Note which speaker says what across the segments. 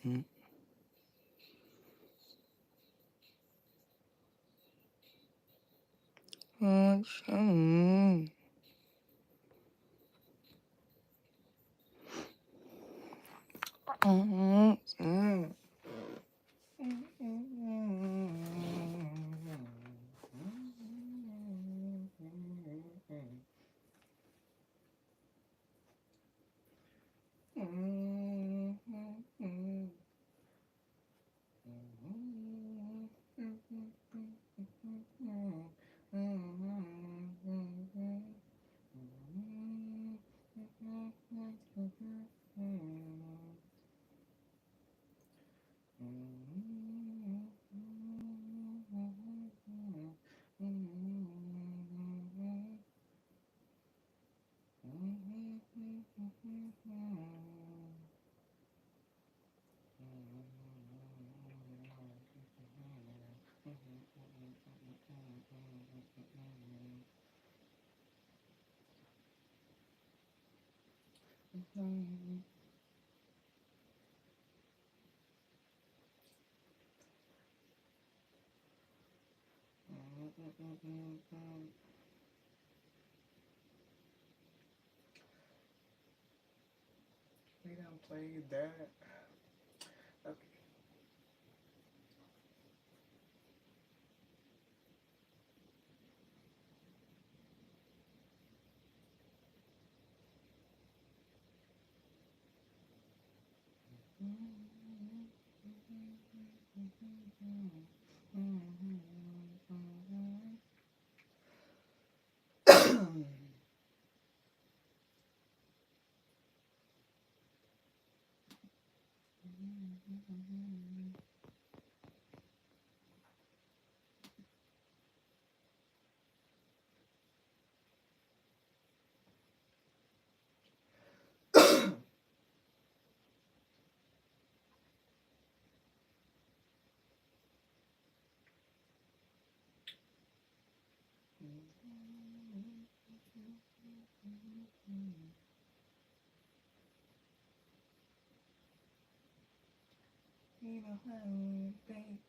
Speaker 1: We done played that. Okay.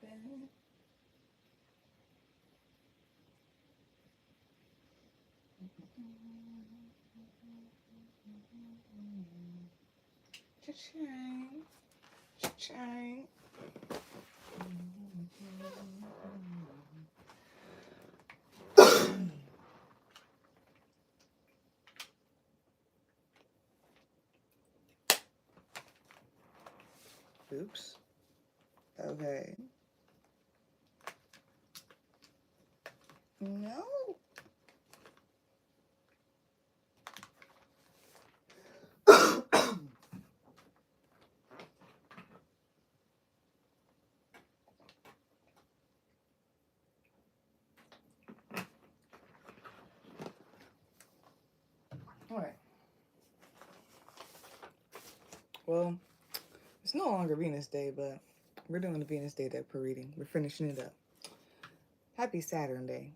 Speaker 1: Baby. Cha-ching. Cha-ching. Oops. Okay. No. Alright. Well, it's no longer Venus Day, but we're doing the Venus Day deck per reading. We're finishing it up. Happy Saturn Day.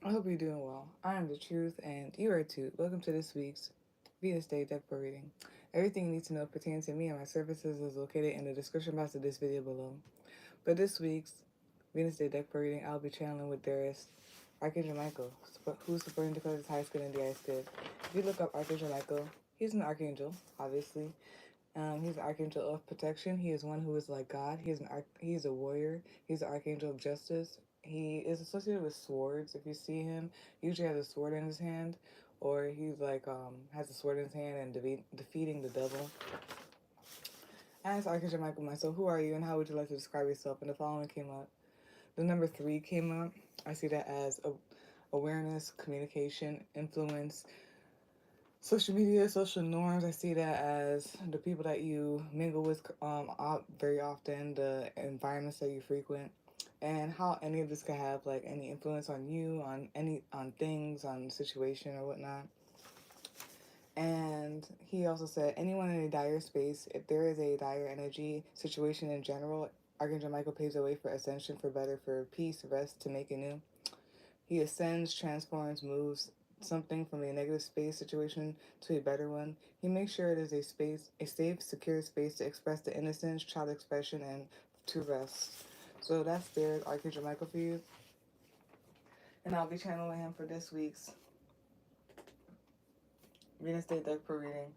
Speaker 1: I hope you're doing well. I am the truth, and you are too. Welcome to this week's Venus Day deck per reading. Everything you need to know pertaining to me and my services is located in the description box of this video below. For this week's Venus Day deck per reading, I'll be channeling with Darius, Archangel Michael, who's supporting declares his highest good and the highest good. If you look up Archangel Michael, he's an archangel, obviously. He's an archangel of protection. He is one who is like God. He's a warrior. He's an archangel of justice. He is associated with swords. If you see him, he usually has a sword in his hand, or he's like has a sword in his hand and defeating the devil. As Archangel Michael myself, who are you and how would you like to describe yourself? And the following came up. The number 3 came up. I see that as awareness, communication, influence, social media, social norms. I see that as the people that you mingle with very often, the environments that you frequent, and how any of this could have like any influence on you, on things, on the situation or whatnot. And he also said, anyone in a dire space, if there is a dire energy situation in general, Archangel Michael paves the way for ascension, for better, for peace, rest, to make anew. He ascends, transforms, moves, something from a negative space situation to a better one. He makes sure it is a safe, secure space to express the innocence, child expression, and to rest. So that's their Archangel Michael for you. And I'll be channeling him for this week's Venus Day Deck Pro reading.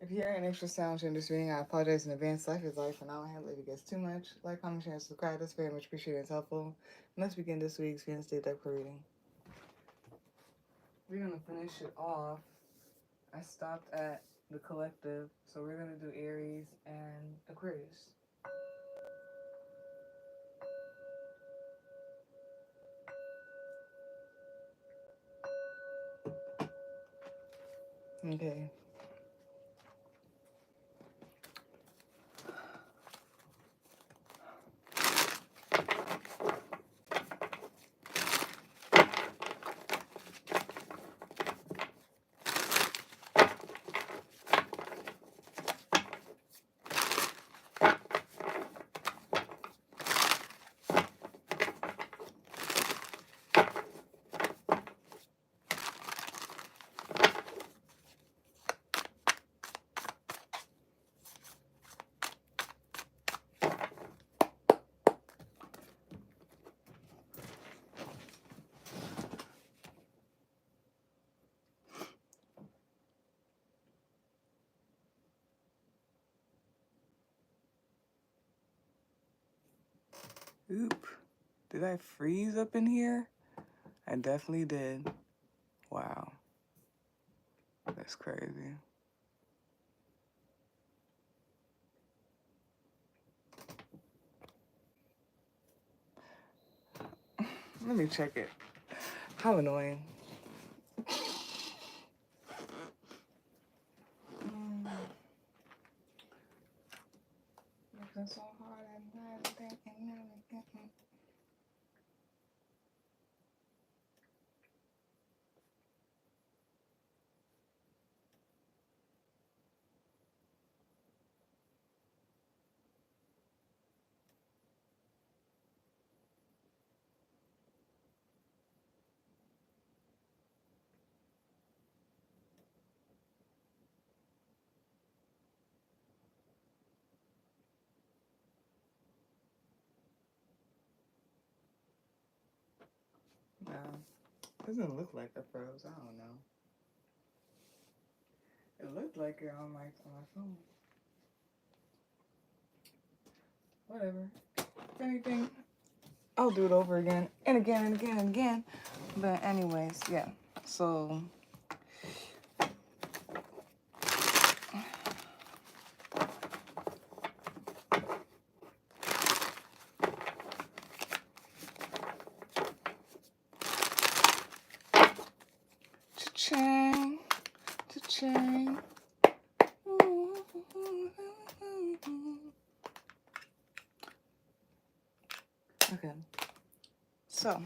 Speaker 1: If you hear an extra sound during this reading, I apologize in advance. Life is life, and I don't handle it if it gets too much. Like, comment, share, and subscribe. That's very much appreciated and helpful. And let's begin this week's Venus Day Deck Pro reading. We're going to finish it off. I stopped at the collective, so we're going to do Aries and Aquarius. Okay. Oop. Did I freeze up in here? I definitely did. Wow. That's crazy. Let me check it. How annoying. Working so hard at night. No, doesn't look like it froze. I don't know. It looked like it on my phone. Whatever. If anything, I'll do it over again and again and again and again. But anyways, yeah. So cha-ching, cha-ching. Okay. So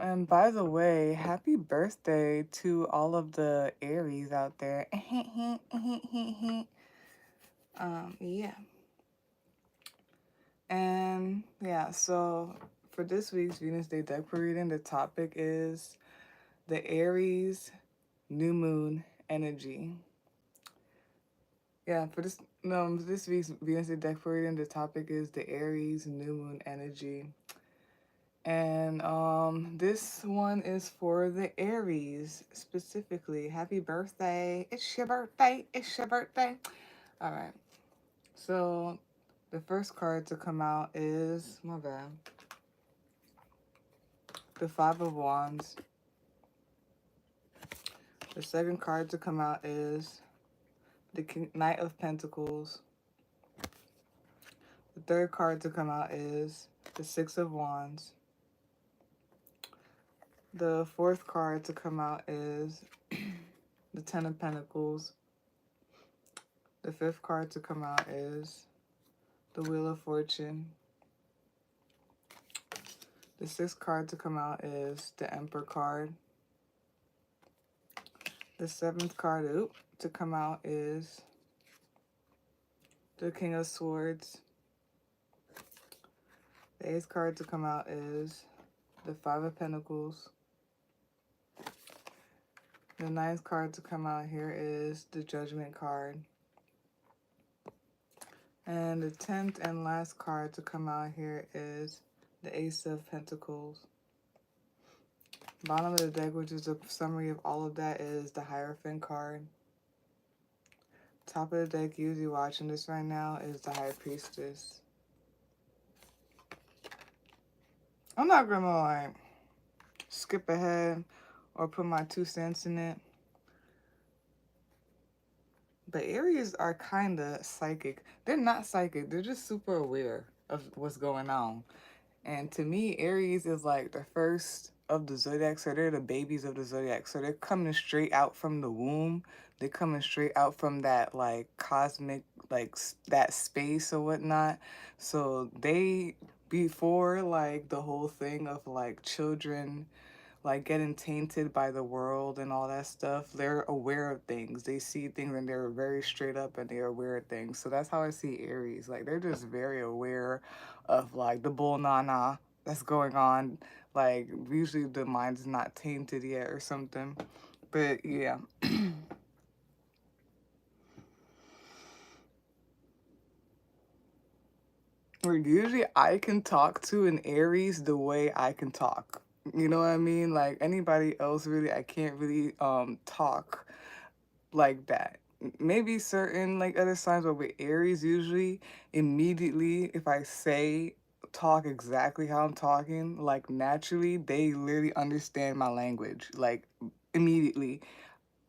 Speaker 1: and by the way, happy birthday to all of the Aries out there. Yeah. And yeah, so for this week's Venus Day Deck Pro reading, the topic is the Aries new moon energy. Yeah, for this week's Venus Day Deck Pro reading, the topic is the Aries new moon energy. And this one is for the Aries specifically. Happy birthday. It's your birthday. It's your birthday. All right. So the first card to come out is, my bad, the Five of Wands. The second card to come out is the Knight of Pentacles. The third card to come out is the Six of Wands. The fourth card to come out is the Ten of Pentacles. The fifth card to come out is the Wheel of Fortune. The sixth card to come out is the Emperor card. The seventh card to come out is the King of Swords. The eighth card to come out is the Five of Pentacles. The ninth card to come out here is the Judgment card. And the 10th and last card to come out here is the Ace of Pentacles. Bottom of the deck, which is a summary of all of that, is the Hierophant card. Top of the deck, usually watching this right now, is the High Priestess. I'm not gonna like skip ahead or put my 2 cents in it. But Aries are kind of psychic. They're not psychic. They're just super aware of what's going on. And to me, Aries is like the first of the zodiac. So they're the babies of the zodiac. So they're coming straight out from the womb. They're coming straight out from that like cosmic, like that space or whatnot. So they, before like the whole thing of like children like getting tainted by the world and all that stuff, they're aware of things. They see things and they're very straight up and they're aware of things. So that's how I see Aries. Like they're just very aware of like the bull nana that's going on. Like usually the mind's not tainted yet or something. But yeah. Or usually I can talk to an Aries the way I can talk. You know what I mean? Like anybody else really, I can't really talk like that. Maybe certain like other signs, but with Aries usually immediately if I say talk exactly how I'm talking, like naturally, they literally understand my language. Like immediately.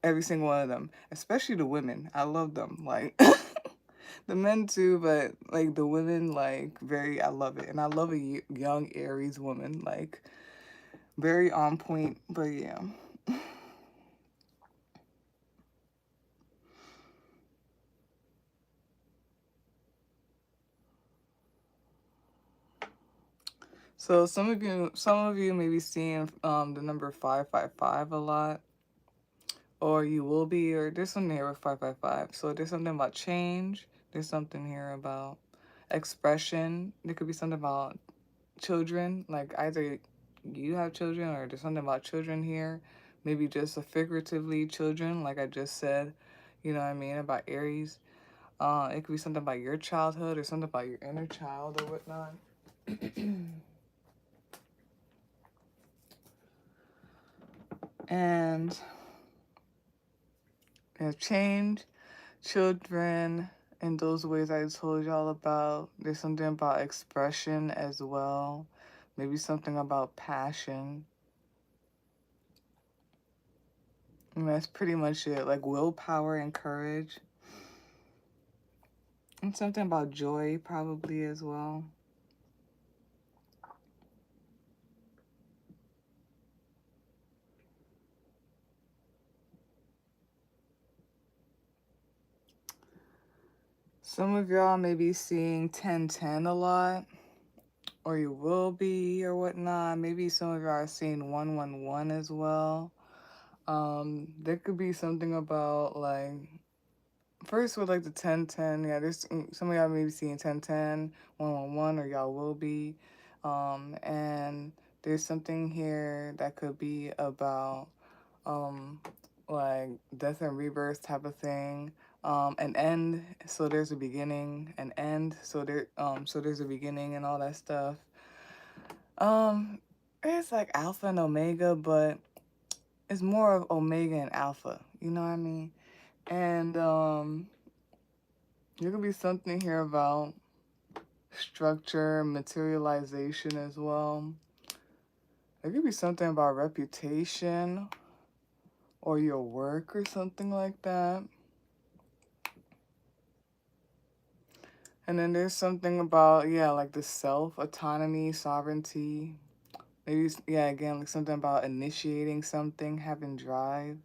Speaker 1: Every single one of them. Especially the women. I love them. Like the men too, but like the women, like very, I love it. And I love a young Aries woman, like very on point, but yeah. So some of you may be seeing the number 555 a lot, or you will be, or there's something here with 555. So there's something about change. There's something here about expression. There could be something about children, like either you have children or there's something about children here. Maybe just a figuratively children, like I just said, you know what I mean, about Aries. It could be something about your childhood or something about your inner child or whatnot. And change, children, in those ways I told y'all about. There's something about expression as well. Maybe something about passion. And that's pretty much it. Like willpower and courage. And something about joy probably as well. Some of y'all may be seeing 1010 a lot. Or you will be or whatnot. Maybe some of y'all are seeing 111 as well. There could be something about like, first with like the 1010, yeah, there's some of y'all may be seeing 1010, 111, or y'all will be. And there's something here that could be about like death and rebirth type of thing. An end, so there's a beginning, an end, so there's a beginning and all that stuff. It's like alpha and omega, but it's more of omega and alpha, you know what I mean? And there could be something here about structure, materialization as well. There could be something about reputation or your work or something like that. And then there's something about, yeah, like the self, autonomy, sovereignty. Maybe, yeah, again, like something about initiating something, having drive.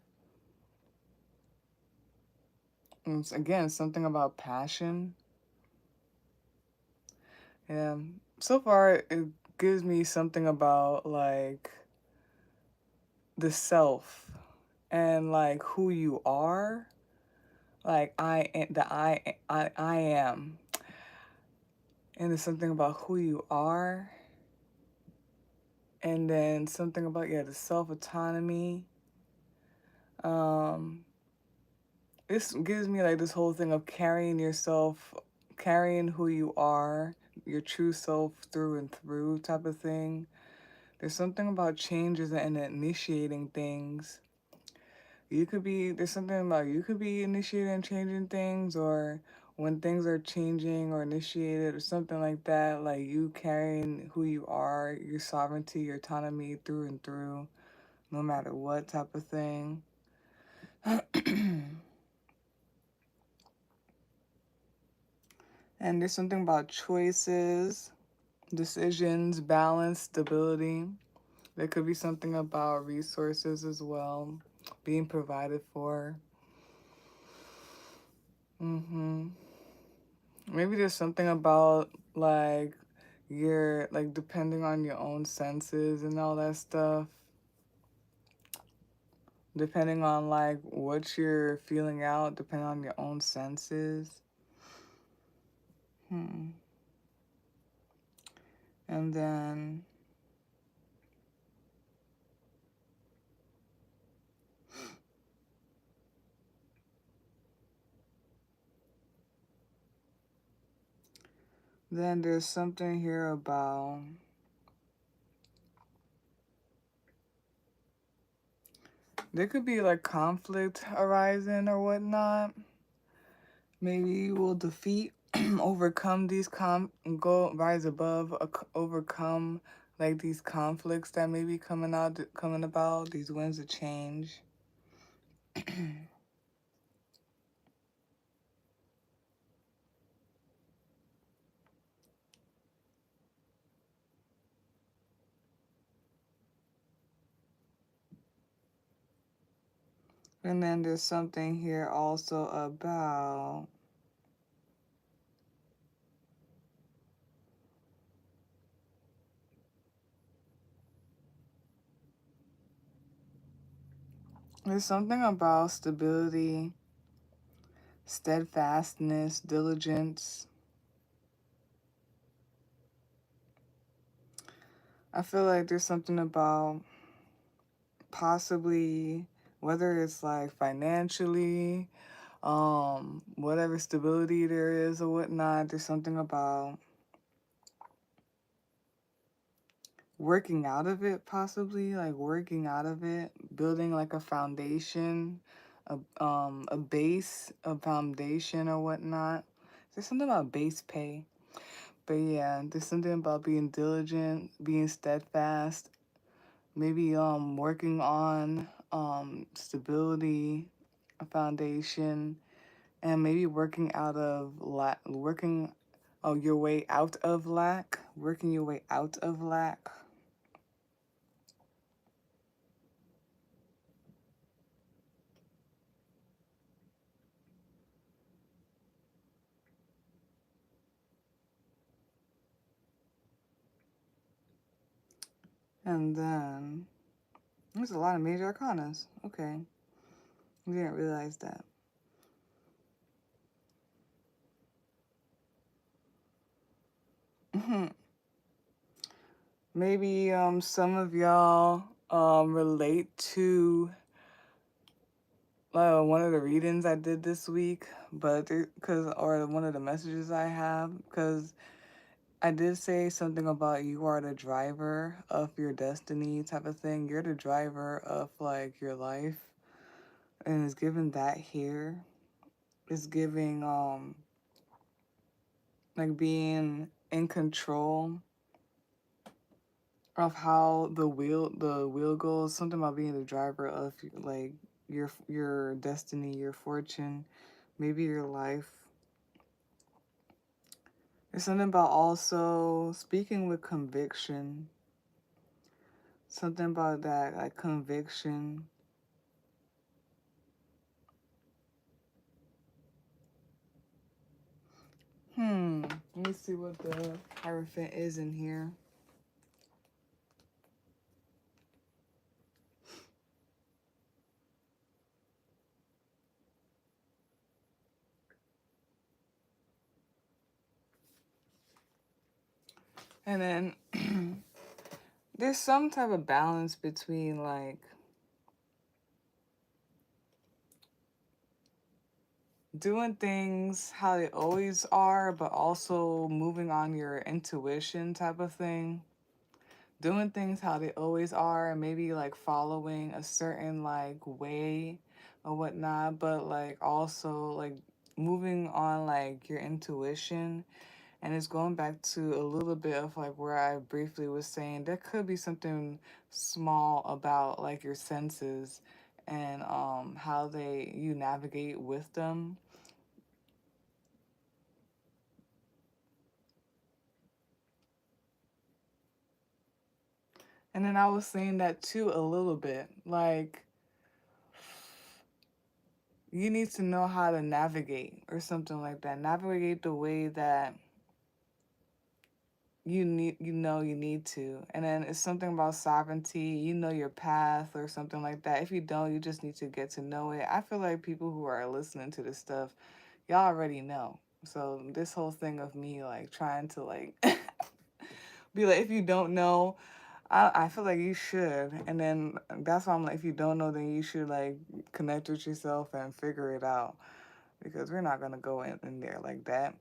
Speaker 1: And again, something about passion. Yeah, so far, gives me something about like the self and like who you are. Like I am. And there's something about who you are. And then something about, yeah, the self-autonomy. Um, this gives me like this whole thing of carrying yourself, carrying who you are, your true self through and through type of thing. There's something about changes and initiating things. There's something about you could be initiating and changing things, or when things are changing or initiated or something like that, like you carrying who you are, your sovereignty, your autonomy through and through, no matter what type of thing. And there's something about choices, decisions, balance, stability. There could be something about resources as well, being provided for. Maybe there's something about like your, like, depending on your own senses and all that stuff. Depending on like what you're feeling out, depending on your own senses. And then there's something here about there could be like conflict arising or whatnot. Maybe you will defeat, overcome these go rise above, overcome like these conflicts that may be coming about, these winds of change. And then there's something here also about there's something about stability, steadfastness, diligence. I feel like there's something about possibly, whether it's like financially, whatever stability there is or whatnot, there's something about working out of it, possibly like working out of it, building like a foundation, a base, a foundation or whatnot. There's something about base pay. But yeah, there's something about being diligent, being steadfast, maybe working on stability, a foundation, and maybe working out of working your way out of lack, working your way out of lack. And then there's a lot of major arcanas. Okay, we didn't realize that. Maybe some of y'all relate to one of the readings I did this week, but or one of the messages I have, because I did say something about you are the driver of your destiny type of thing. You're the driver of like your life, and it's given that here. It's giving like being in control of how the wheel goes. Something about being the driver of like your destiny, your fortune, maybe your life. There's something about also speaking with conviction. Something about that, like conviction. Let me see what the Hierophant is in here. And then there's some type of balance between like doing things how they always are, but also moving on your intuition type of thing. Doing things how they always are, and maybe like following a certain like way or whatnot, but like also like moving on like your intuition. And it's going back to a little bit of like where I briefly was saying there could be something small about like your senses and how they you navigate with them. And then I was saying that too a little bit. Like you need to know how to navigate or something like that. Navigate the way that you need to. And then it's something about sovereignty, you know your path or something like that. If you don't, you just need to get to know it. I feel like people who are listening to this stuff, y'all already know. So this whole thing of me like trying to like be like if you don't know, I feel like you should. And then that's why I'm like if you don't know, then you should like connect with yourself and figure it out, because we're not gonna go in there like that.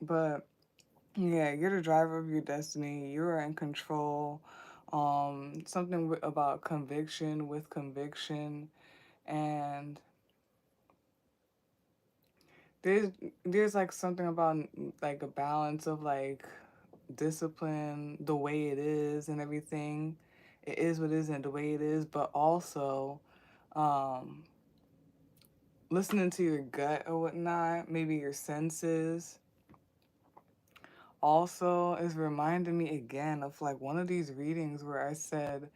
Speaker 1: But yeah, you're the driver of your destiny. You're in control. Something about conviction with conviction, and there's there's like something about like a balance of like discipline, the way it is, and everything. It is what it is, and the way it is, but also, um, listening to your gut or whatnot, maybe your senses also is reminding me again of like one of these readings where I said,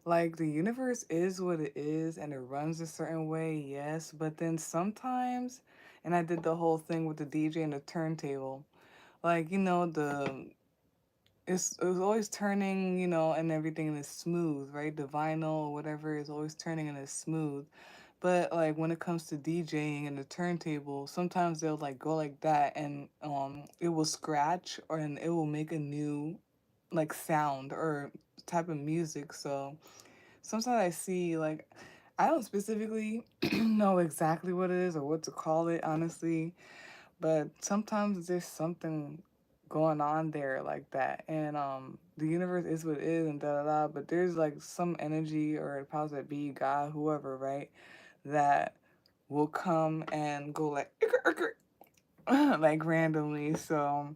Speaker 1: like, the universe is what it is and it runs a certain way, yes, but then sometimes, and I did the whole thing with the DJ and the turntable, like, it was always turning, and everything and it's smooth, right? The vinyl or whatever is always turning and it's smooth. But like when it comes to DJing and the turntable, sometimes they'll like go like that and it will scratch or and it will make a new like sound or type of music. So sometimes I see like I don't specifically know exactly what it is or what to call it, honestly, but sometimes there's something going on there like that. And the universe is what it is and da da da, but there's like some energy or the powers that be, God, whoever, right? That will come and go like like randomly. So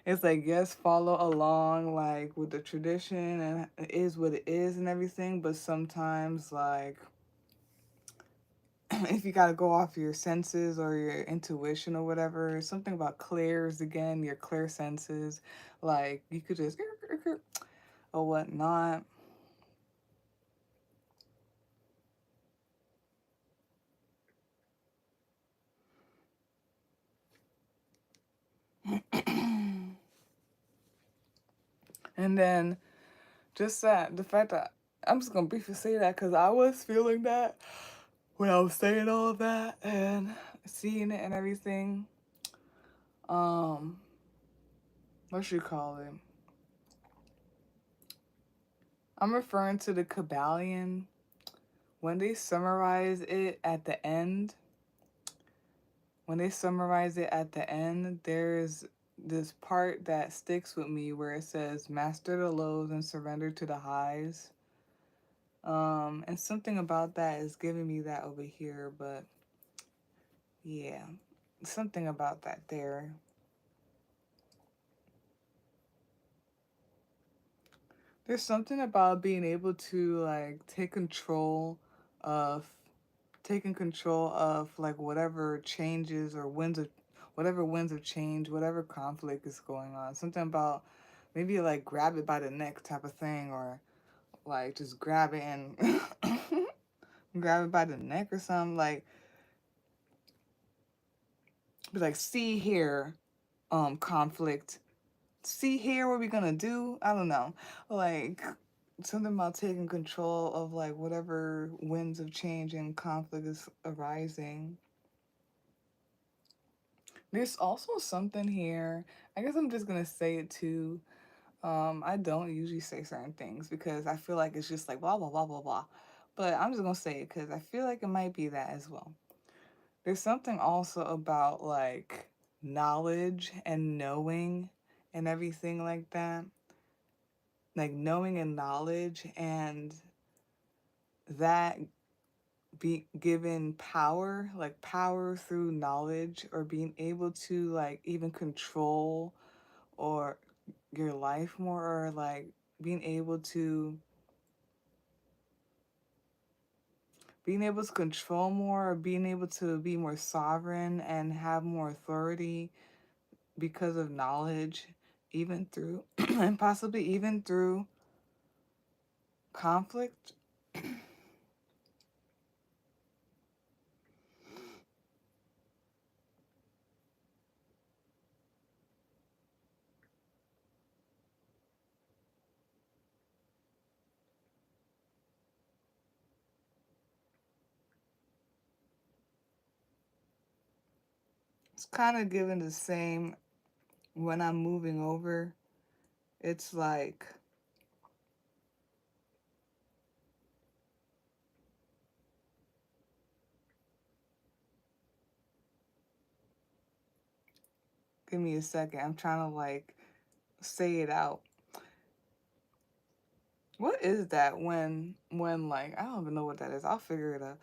Speaker 1: it's like yes, follow along like with the tradition and it is what it is and everything, but sometimes like if you gotta go off your senses or your intuition or whatever, something about clairs again, your clear senses, like you could just or whatnot. And then just that the fact that I'm just gonna briefly say that because I was feeling that when I was saying all of that and seeing it and everything. Um, what you call it? I'm referring to the Kabbalion. When they summarize it at the end, there's this part that sticks with me where it says, "Master the lows and surrender to the highs." And something about that is giving me that over here, but yeah, something about that there. There's something about being able to like of taking control of like whatever changes or winds of change, whatever conflict is going on. Something about maybe like grab it by the neck type of thing, or like just grab it and grab it by the neck or something. Like be like, see here, conflict. See here what we gonna do. I don't know. Like something about taking control of like whatever winds of change and conflict is arising. There's also something here. I guess I'm just gonna say it too. I don't usually say certain things because I feel like it's just like blah blah blah blah blah. But I'm just gonna say it because I feel like it might be that as well. There's something also about like knowledge and knowing and everything like that. Like knowing and knowledge and that be given power, like power through knowledge or being able to like even control or your life more or like being able to control more or being able to be more sovereign and have more authority because of knowledge, even through and possibly even through conflict. It's kind of given the same when I'm moving over. It's like, give me a second. I'm trying to like say it out. What is that when like I don't even know what that is. I'll figure it out.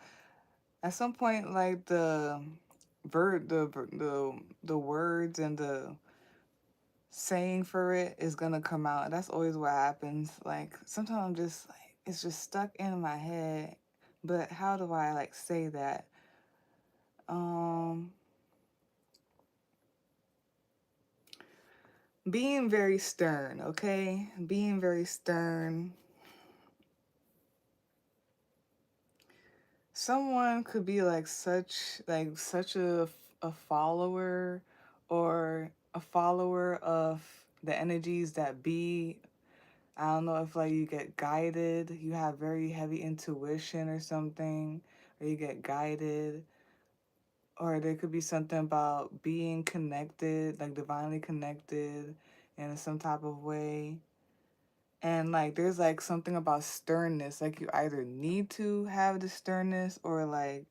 Speaker 1: At some point like the words and the saying for it is gonna come out. That's always what happens. Like sometimes I'm just like it's just stuck in my head. But how do I like say that? Um being very stern, okay? Being very stern. Someone could be like such a follower or a follower of the energies that be. I don't know if like you get guided, you have very heavy intuition or something, or you get guided, or there could be something about being connected, like divinely connected in some type of way. And like there's like something about sternness, like you either need to have the sternness or like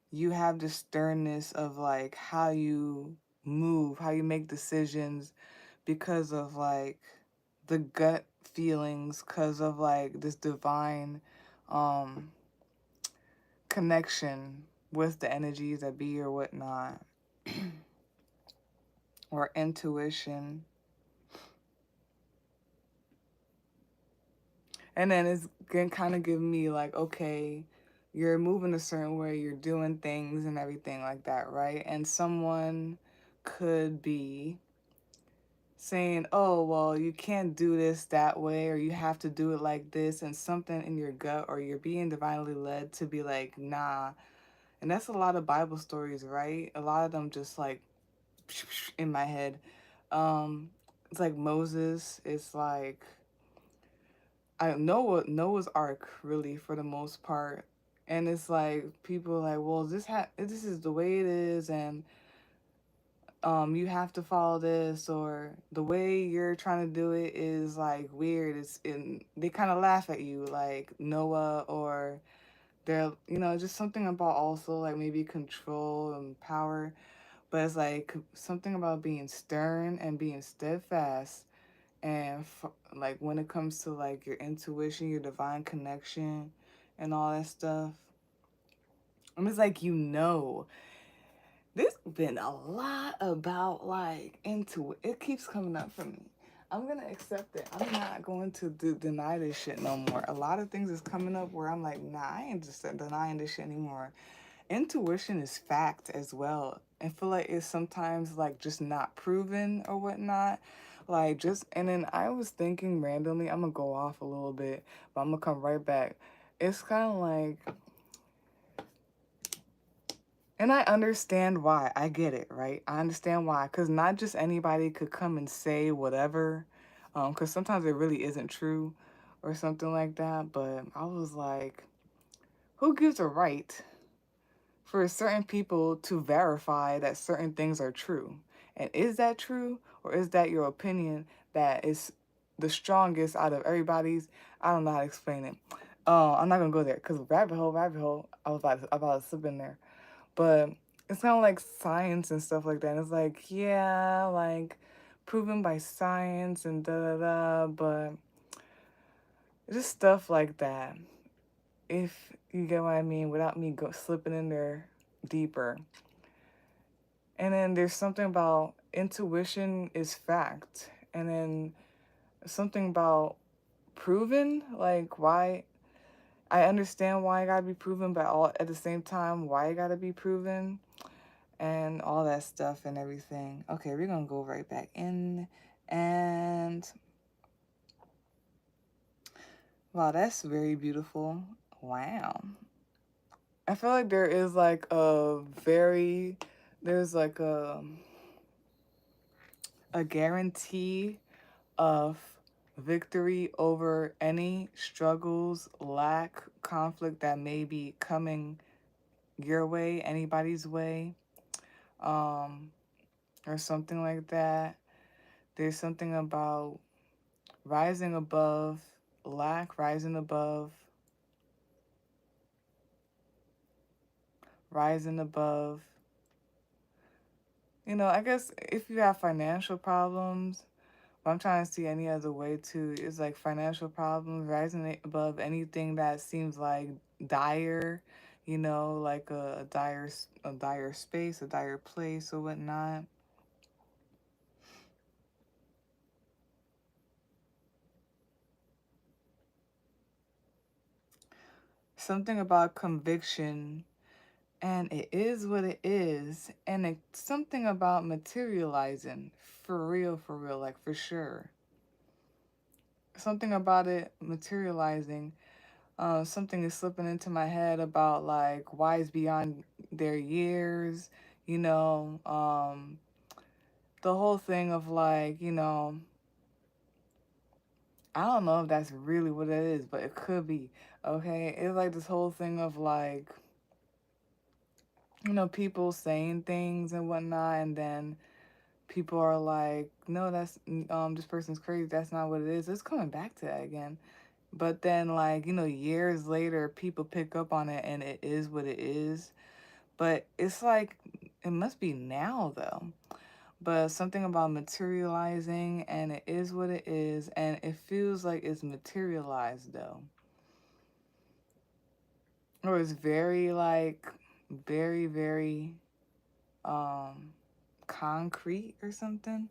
Speaker 1: you have the sternness of like how you move, how you make decisions because of like the gut feelings, because of like this divine um connection with the energies that be or whatnot, or intuition. And then it's gonna kind of give me like, okay, you're moving a certain way, you're doing things and everything like that, right? And someone could be saying, oh, well, you can't do this that way, or you have to do it like this, and something in your gut, or you're being divinely led to be like, nah. And that's a lot of Bible stories, right? A lot of them just like in my head. It's like Moses, it's like Noah's Ark, really, for the most part. And it's like people are like, well, this is the way it is, and you have to follow this, or the way you're trying to do it is like weird. It's in They kind of laugh at you, like Noah, or they're just something about also like maybe control and power, but it's like something about being stern and being steadfast, and like when it comes to like your intuition, your divine connection, and all that stuff. And it's like there's been a lot about like into it. It keeps coming up for me. I'm gonna accept it. I'm not going to deny this shit no more. A lot of things is coming up where I'm like, nah, I ain't just denying this shit anymore. Intuition is fact as well. I feel like it's sometimes like just not proven or whatnot. Like just and then I was thinking randomly, I'm gonna go off a little bit, but I'm gonna come right back. It's kind of like, and I understand why. I get it, right? I understand why. Because not just anybody could come and say whatever. Because sometimes it really isn't true or something like that. But I was like, who gives a right for certain people to verify that certain things are true? And is that true? Or is that your opinion that is the strongest out of everybody's. I don't know how to explain it. I'm not gonna go there because rabbit hole. I was about to slip in there, but it's kind of like science and stuff like that. And it's like, yeah, like proven by science and da da da, but just stuff like that. If you get what I mean, without me slipping in there deeper. And then there's something about intuition is fact, and then something about proven, like why I understand why it gotta be proven, but all at the same time, why it gotta be proven and all that stuff and everything. Okay, we're gonna go right back in and wow, that's very beautiful. Wow. I feel like there is like there's like a guarantee of victory over any struggles, lack, conflict that may be coming your way, anybody's way, um, or something like that. There's something about rising above lack, rising above. You know, I guess if you have financial problems, but I'm trying to see any other way too. It's like financial problems, rising above anything that seems like dire, you know, like a dire space, a dire place or whatnot. Something about conviction, and it is what it is, and it's something about materializing for real, like for sure. Something about it materializing. Something is slipping into my head about like wise beyond their years, you know, the whole thing of like, you know, I don't know if that's really what it is, but it could be. Okay, it's like this whole thing of like, you know, people saying things and whatnot, and then people are like, no, that's this person's crazy. That's not what it is. It's coming back to that again. But then, like, you know, years later, people pick up on it and it is what it is. But it's like, it must be now though. But something about materializing and it is what it is. And it feels like it's materialized though. Or it's very, like, very, um, concrete or something.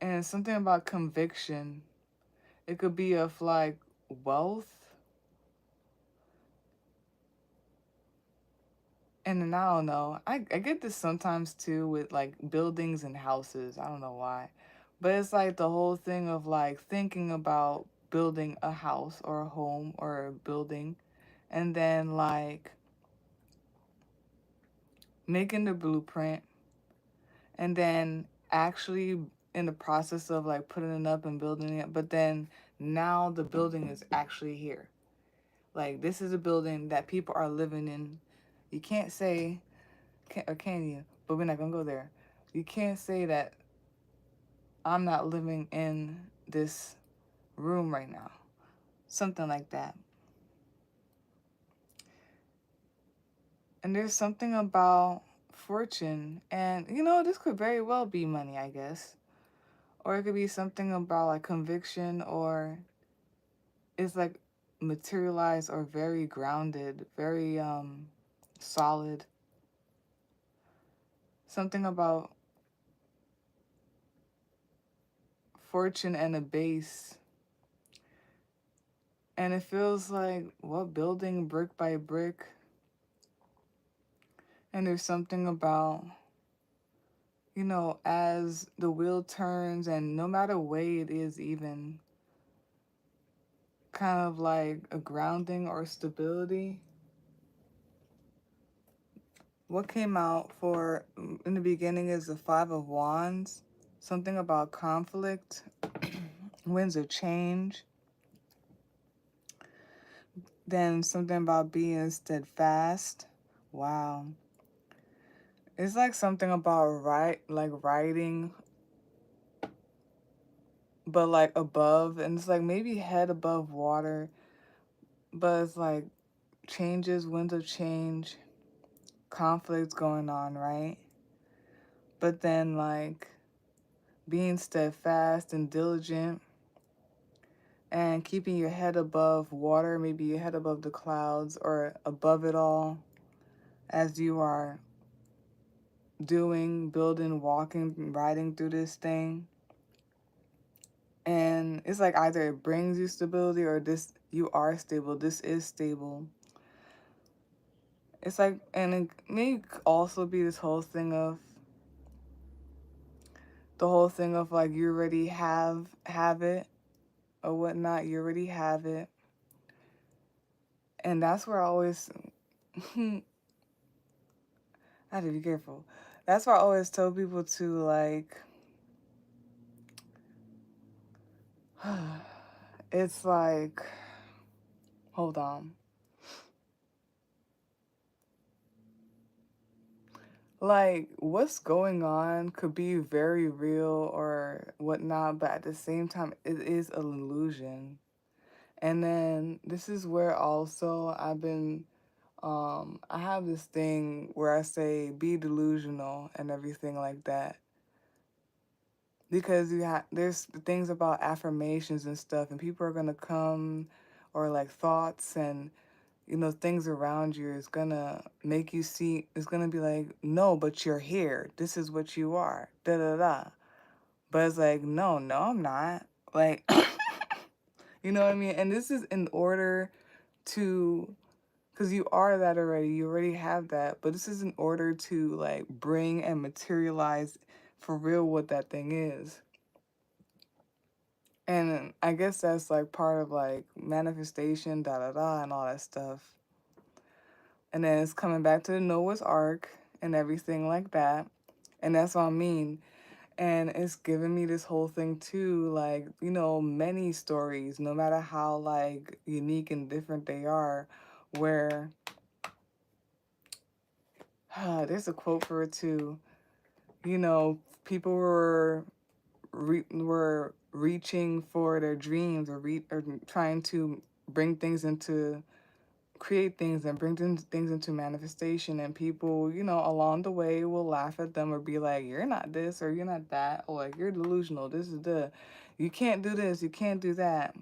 Speaker 1: And something about conviction. It could be of like wealth. And then I don't know. I get this sometimes too with like buildings and houses. I don't know why. But it's like the whole thing of like thinking about building a house or a home or a building and then like making the blueprint and then actually in the process of like putting it up and building it. But then now the building is actually here. Like this is a building that people are living in. You can't say, or can you? But we're not gonna go there. You can't say that I'm not living in this room right now. Something like that. And there's something about fortune, and you know, this could very well be money, I guess. Or it could be something about like conviction, or it's like materialized or very grounded, very solid. Something about fortune and a base. And it feels like what building brick by brick. And there's something about, you know, as the wheel turns and no matter way it is even kind of like a grounding or stability. What came out for in the beginning is the Five of Wands. Something about conflict, winds of change. Then something about being steadfast, Wow. It's like something about riding, but like above, and it's like maybe head above water, but it's like changes, winds of change, conflicts going on, right? But then like being steadfast and diligent and keeping your head above water, maybe your head above the clouds or above it all as you are doing, building, walking, riding through this thing. And it's like either it brings you stability or this you are stable. This is stable. It's like, and it may also be this whole thing of like you already have it or whatnot. You already have it, and that's where I always I have to be careful. That's why I always tell people to like. It's like, hold on. Like, what's going on could be very real or whatnot, but at the same time, it is an illusion. And then this is where also I have this thing where I say be delusional and everything like that. Because there's things about affirmations and stuff, and people are gonna come, or like thoughts and things around you is gonna make you see, it's gonna be like, no, but you're here. This is what you are. Da da da. But it's like, no, I'm not. Like, you know what I mean? And this is in order to, because you are that already. You already have that. But this is in order to, like, bring and materialize for real what that thing is. And I guess that's, like, part of, like, manifestation, da da da, and all that stuff. And then it's coming back to the Noah's Ark and everything like that. And that's what I mean. And it's giving me this whole thing too, like, many stories, no matter how like unique and different they are, where there's a quote for it too. People were reaching for their dreams or trying to bring things into create things and bring things into manifestation, and people along the way will laugh at them or be like, you're not this or you're not that, or like, you're delusional, this is you can't do this, you can't do that.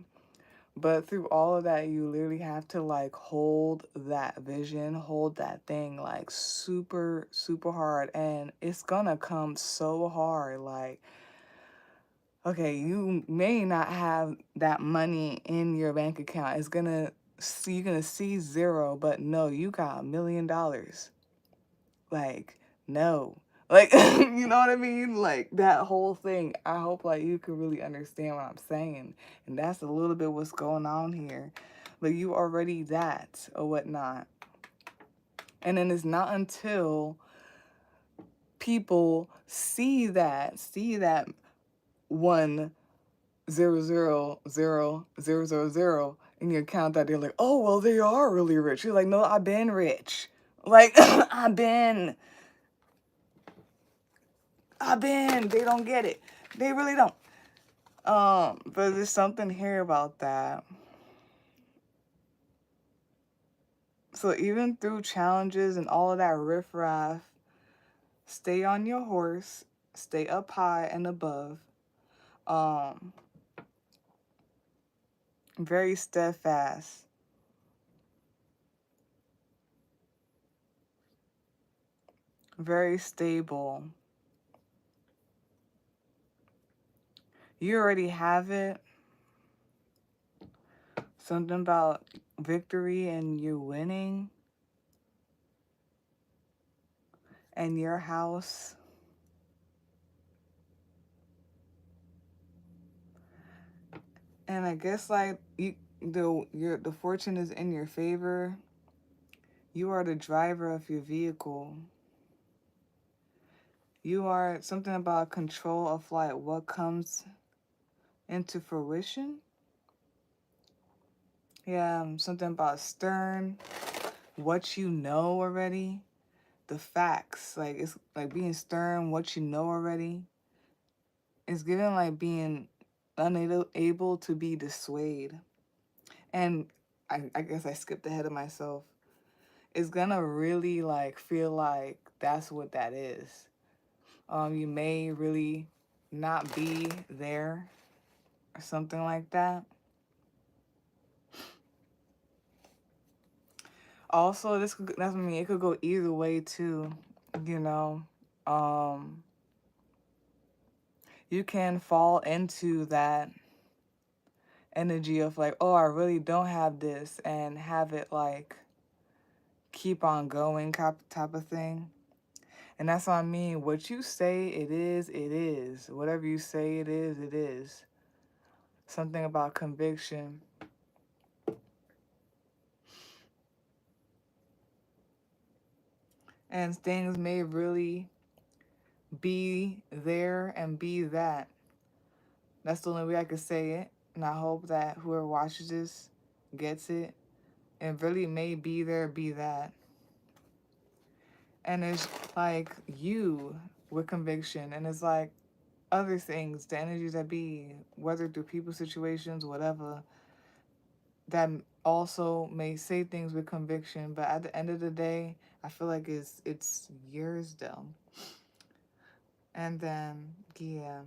Speaker 1: But through all of that, you literally have to like hold that vision, hold that thing like super super hard, and it's gonna come so hard. Like, okay, you may not have that money in your bank account. You're gonna see zero, but no, you got $1 million. Like, no. Like, you know what I mean? Like, that whole thing. I hope like you can really understand what I'm saying. And that's a little bit what's going on here. But you already that or whatnot. And then it's not until people see that 1 0 0 0 0 0 in your account that they're like, oh, well, they are really rich. You're like, no, I've been rich. Like, they don't get it. They really don't. But there's something here about that. So even through challenges and all of that riffraff, stay on your horse, stay up high and above. Very steadfast. Very stable. You already have it. Something about victory and you winning. And your house. And I guess like the fortune is in your favor. You are the driver of your vehicle. You are something about control of like what comes into fruition. Yeah, something about stern. what you know already, the facts. Like, it's like being stern, what you know already. It's given like being unable to be dissuaded. And I guess I skipped ahead of myself. It's gonna really like feel like that's what that is. You may really not be there or something like that. Also, that's, I mean, it could go either way too, you know. Um, you can fall into that energy of like, oh, I really don't have this, and have it like keep on going type of thing. And that's what I mean. What you say it is, it is. Whatever you say it is, it is. Something about conviction. And things may really be there and be that. That's the only way I could say it. And I hope that whoever watches this gets it. And really may be there, be that. And it's like you with conviction. And it's like other things, the energies that be, whether through people, situations, whatever, that also may say things with conviction. But at the end of the day, I feel like it's yours though. And then, yeah.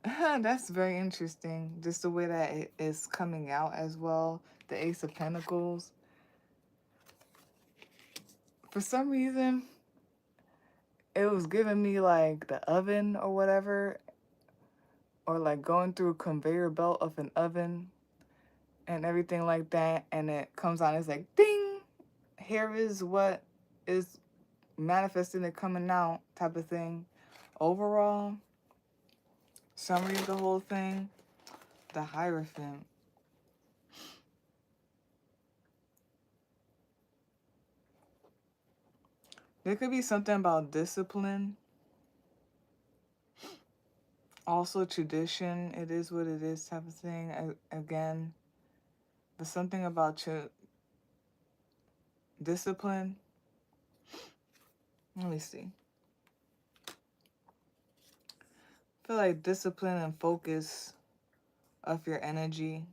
Speaker 1: That's very interesting. Just the way that it is coming out as well. The Ace of Pentacles. For some reason, it was giving me like the oven or whatever. Or like going through a conveyor belt of an oven and everything like that. And it comes on, it's like, ding! Here is what is manifesting and coming out type of thing. Overall, summary of the whole thing, the Hierophant. There could be something about discipline. Also tradition, it is what it is type of thing. Again, but something about your discipline. Let me see. I feel like discipline and focus of your energy.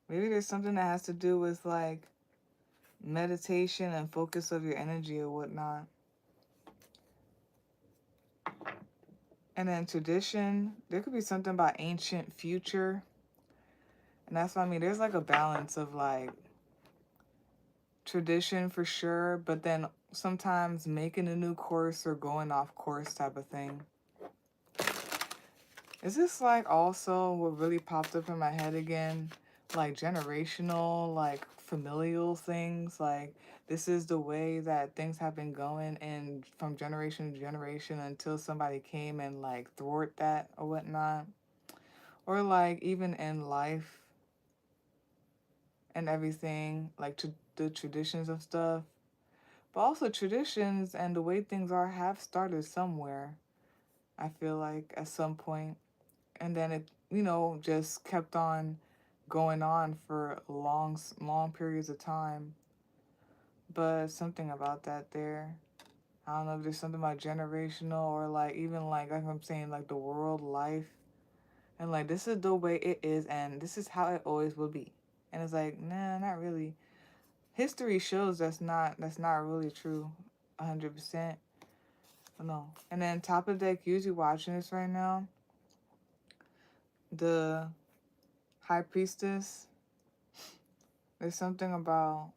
Speaker 1: Maybe there's something that has to do with like meditation and focus of your energy or whatnot. And then tradition, there could be something about ancient future. And that's what I mean. There's like a balance of like tradition for sure, but then sometimes making a new course or going off course type of thing. Is this like also what really popped up in my head again? Like generational, like familial things. Like this is the way that things have been going and from generation to generation until somebody came and like thwart that or whatnot. Or like even in life and everything, like the traditions of stuff. But also traditions and the way things are have started somewhere, I feel like, at some point. And then it, just kept on going on for long periods of time. But something about that there. I don't know if there's something about generational or like even like I'm saying, like the world life. And like this is the way it is and this is how it always will be. And it's like, nah, not really. History shows that's not really true 100%. No. And then top of the deck, usually watching this right now, the High Priestess. There's something about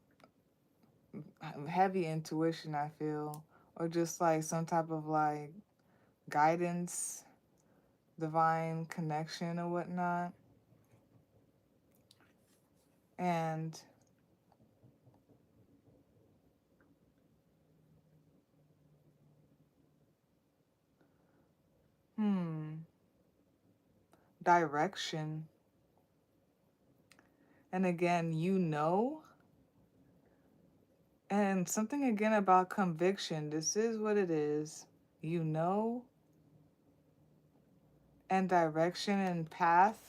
Speaker 1: heavy intuition, I feel, or just like some type of like guidance, divine connection or whatnot. And direction. And again, and something again about conviction. This is what it is. And direction and path.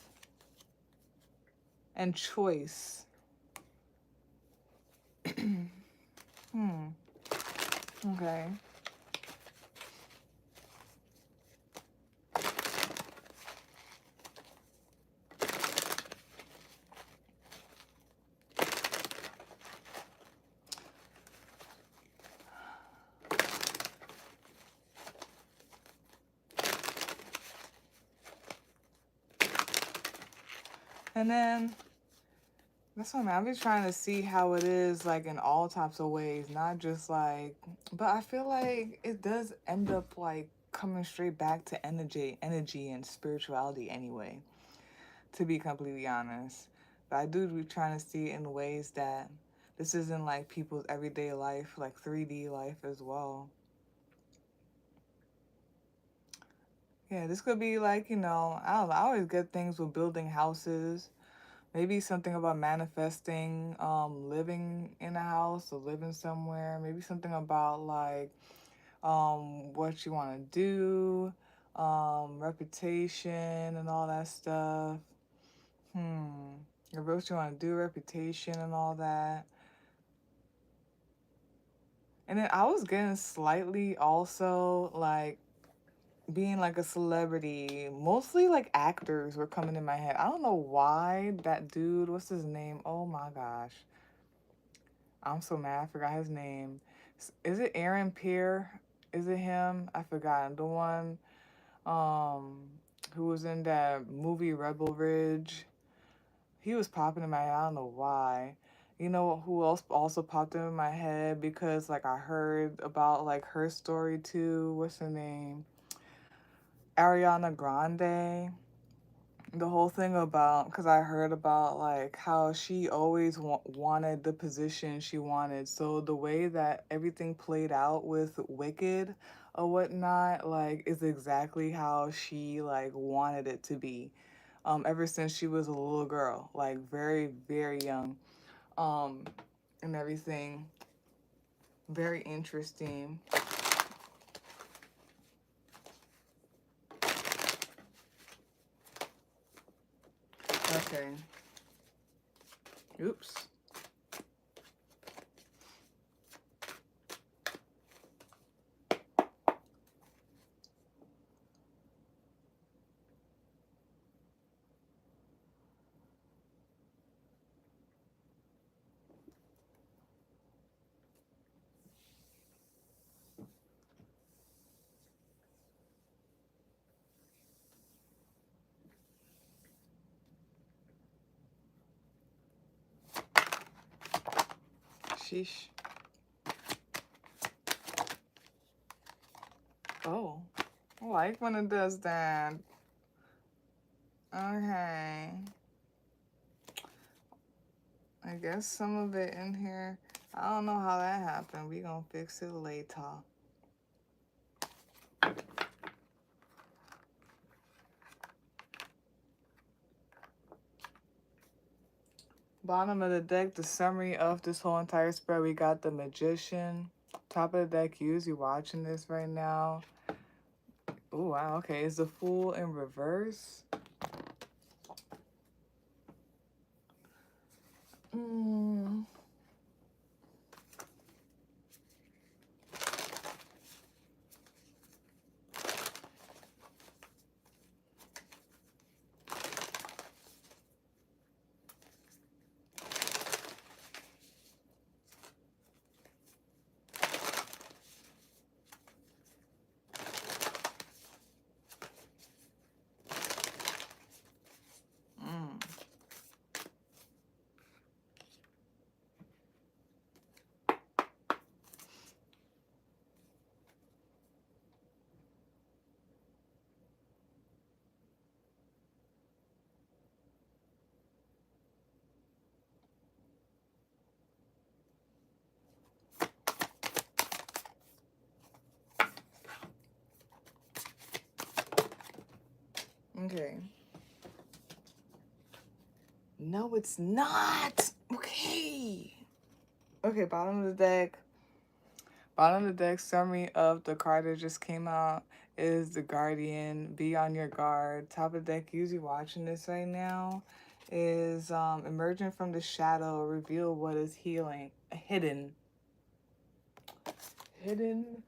Speaker 1: and choice. Okay. And then that's what I've been trying to see how it is like in all types of ways, not just like, but I feel like it does end up like coming straight back to energy and spirituality anyway, to be completely honest. But I do be trying to see it in ways that this isn't like people's everyday life, like 3D life as well. Yeah, this could be like, I don't know, I always get things with building houses. Maybe something about manifesting, living in a house or living somewhere. Maybe something about like what you want to do, reputation and all that stuff. What you want to do, reputation and all that. And then I was getting slightly also like being like a celebrity. Mostly like actors were coming in my head. I don't know why that dude, what's his name? Oh my gosh. I'm so mad. I forgot his name. Is it Aaron Pierre? Is it him? I forgot. The one um who was in that movie Rebel Ridge. He was popping in my head. I don't know why. You know who else also popped in my head because like I heard about like her story too. What's her name? Ariana Grande. The whole thing about, because I heard about like how she always wanted the position she wanted, so the way that everything played out with Wicked or whatnot like is exactly how she like wanted it to be, ever since she was a little girl, like very very young, um and everything. Very interesting. Okay. Oops. Sheesh. Oh, I like when it does that. Okay. I guess some of it in here. I don't know how that happened. We gonna fix it later. Bottom of the deck, the summary of this whole entire spread. We got the Magician. Top of the deck, you watching this right now. Oh, wow. Okay, is the Fool in reverse? Mm. Mm. Okay. No, it's not. Okay. Okay, bottom of the deck. Bottom of the deck summary of the card that just came out is the guardian. Be on your guard. Top of the deck, usually watching this right now, is emerging from the shadow, reveal what is healing, hidden. Hidden.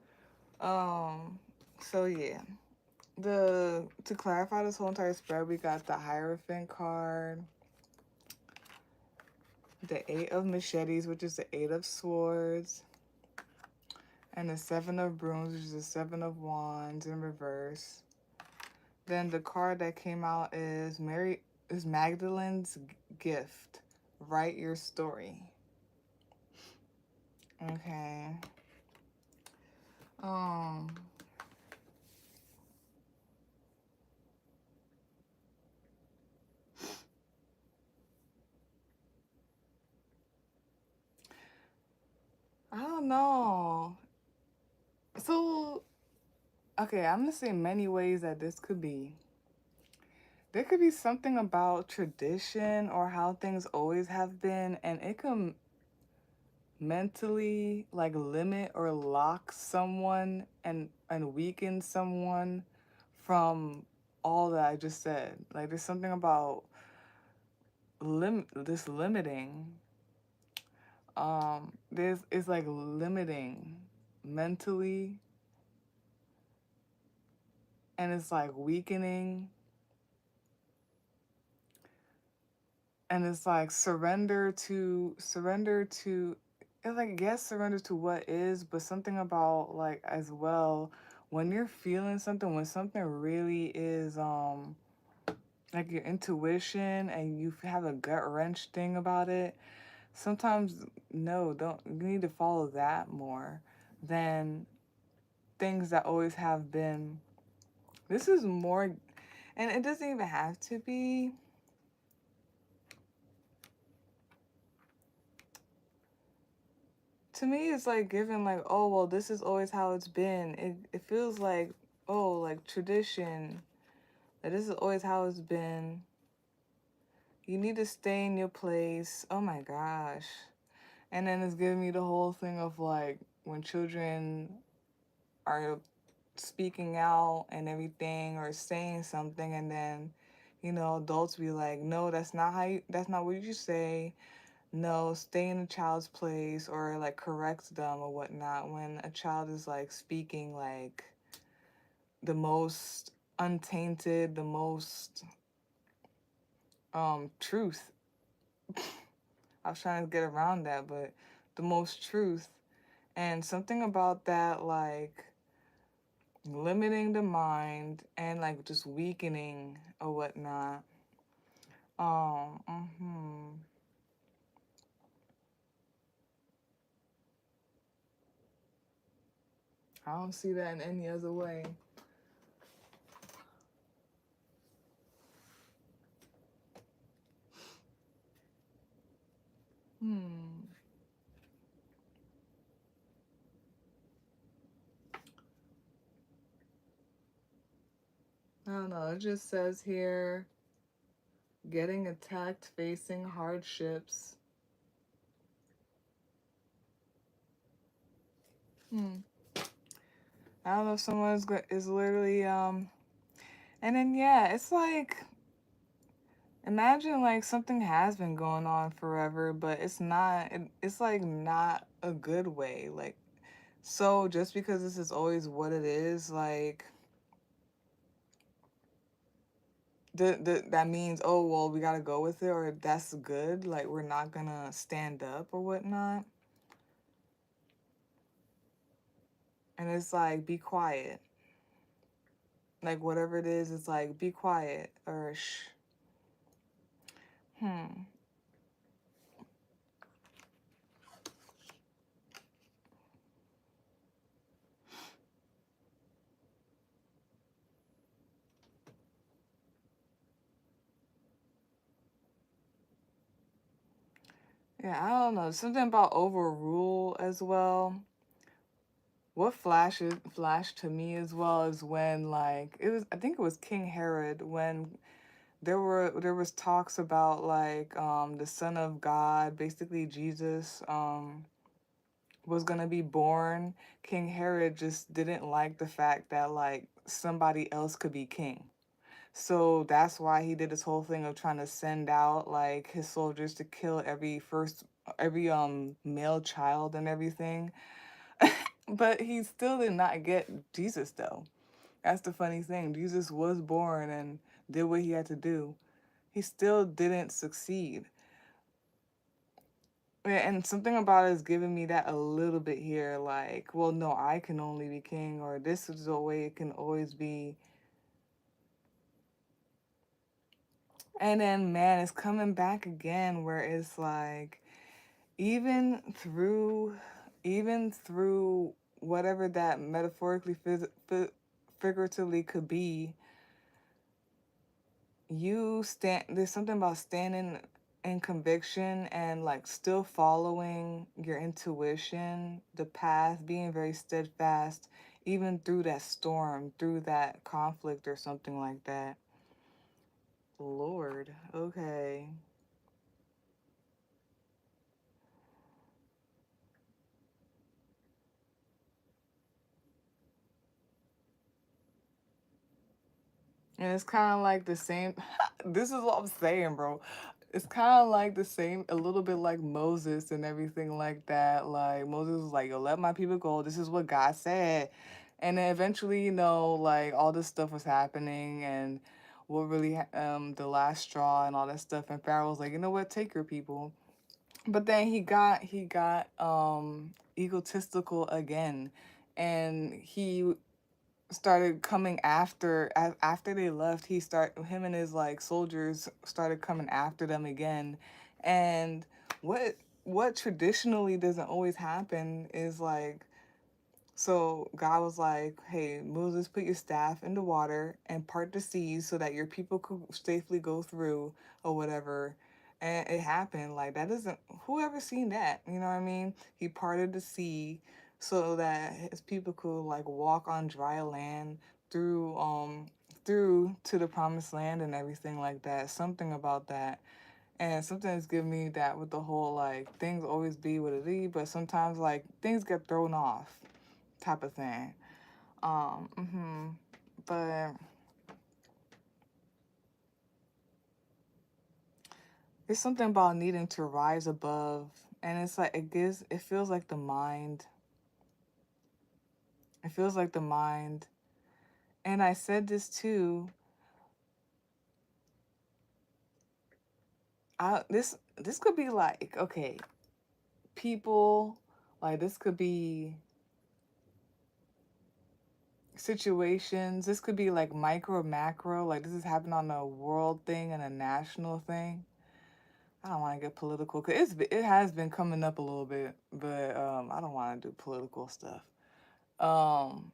Speaker 1: So yeah. To clarify this whole entire spread, we got the Hierophant card, the Eight of Machetes, which is the Eight of Swords, and the Seven of Brooms, which is the Seven of Wands in reverse. Then the card that came out is Magdalene's Gift. Write your story. Okay. Um. I don't know. So, okay, I'm gonna say many ways that this could be. There could be something about tradition or how things always have been, and it can mentally like limit or lock someone and weaken someone from all that I just said. Like there's something about this limiting. There's it's like limiting mentally, and it's like weakening, and it's like surrender to it's like yes, surrender to what is, but something about like as well when you're feeling something, when something really is like your intuition and you have a gut wrench thing about it, sometimes no, don't you need to follow that more than things that always have been. This is more, and it doesn't even have to be. To me, it's like given like, oh well, this is always how it's been. It feels like, oh, like tradition. That this is always how it's been. You need to stay in your place. Oh my gosh. And then it's giving me the whole thing of like when children are speaking out and everything or saying something, and then adults be like, no, that's not what you say. No, stay in a child's place, or like correct them or whatnot when a child is like speaking like the most untainted, the most truth. I was trying to get around that, but the most truth. And something about that like limiting the mind and like just weakening or whatnot. Um, mm-hmm. I don't see that in any other way. Hmm. I don't know. It just says here getting attacked, facing hardships. Hmm. I don't know if someone is literally and then yeah, it's like imagine like something has been going on forever, but it's not it's like not a good way. Like so just because this is always what it is, like that means oh well we gotta go with it or that's good. Like we're not gonna stand up or whatnot. And it's like be quiet. Like whatever it is, it's like be quiet or shh. Hmm. Yeah, I don't know. Something about overrule as well. What flashed to me as well is when like it was I think it was King Herod when there was talks about like the Son of God, basically Jesus, was gonna be born. King Herod just didn't like the fact that like somebody else could be king. So that's why he did this whole thing of trying to send out like his soldiers to kill every male child and everything. But he still did not get Jesus though. That's the funny thing. Jesus was born and did what he had to do. He still didn't succeed. And something about it is giving me that a little bit here, like, well, no, I can only be king, or this is the way it can always be. And then, man, it's coming back again where it's like, even through, even through whatever that metaphorically, figuratively could be, there's something about standing in conviction and like still following your intuition, the path, being very steadfast, even through that storm, through that conflict or something like that. Lord, okay. And it's kind of like the same. This is what I'm saying, bro. It's kind of like the same, a little bit like Moses and everything like that. Like Moses was like, "Yo, let my people go. This is what God said." And then eventually, like all this stuff was happening, and what really, the last straw and all that stuff. And Pharaoh was like, "You know what? Take your people." But then he got egotistical again, and he started coming after they left. Him and his like soldiers started coming after them again. And what traditionally doesn't always happen is like, so God was like, "Hey, Moses, put your staff in the water and part the seas so that your people could safely go through or whatever." And it happened. Like that doesn't who ever seen that? You know what I mean? He parted the sea so that his people could like walk on dry land through to the promised land and everything like that. Something about that. And sometimes give me that with the whole like things always be what it is, but sometimes like things get thrown off type of thing. But it's something about needing to rise above, and it's like it feels like the mind. It feels like the mind. And I said this too. This could be like, okay, people, like this could be situations. This could be like micro, macro. Like this is happening on a world thing and a national thing. I don't want to get political because it has been coming up a little bit, but I don't want to do political stuff. Um,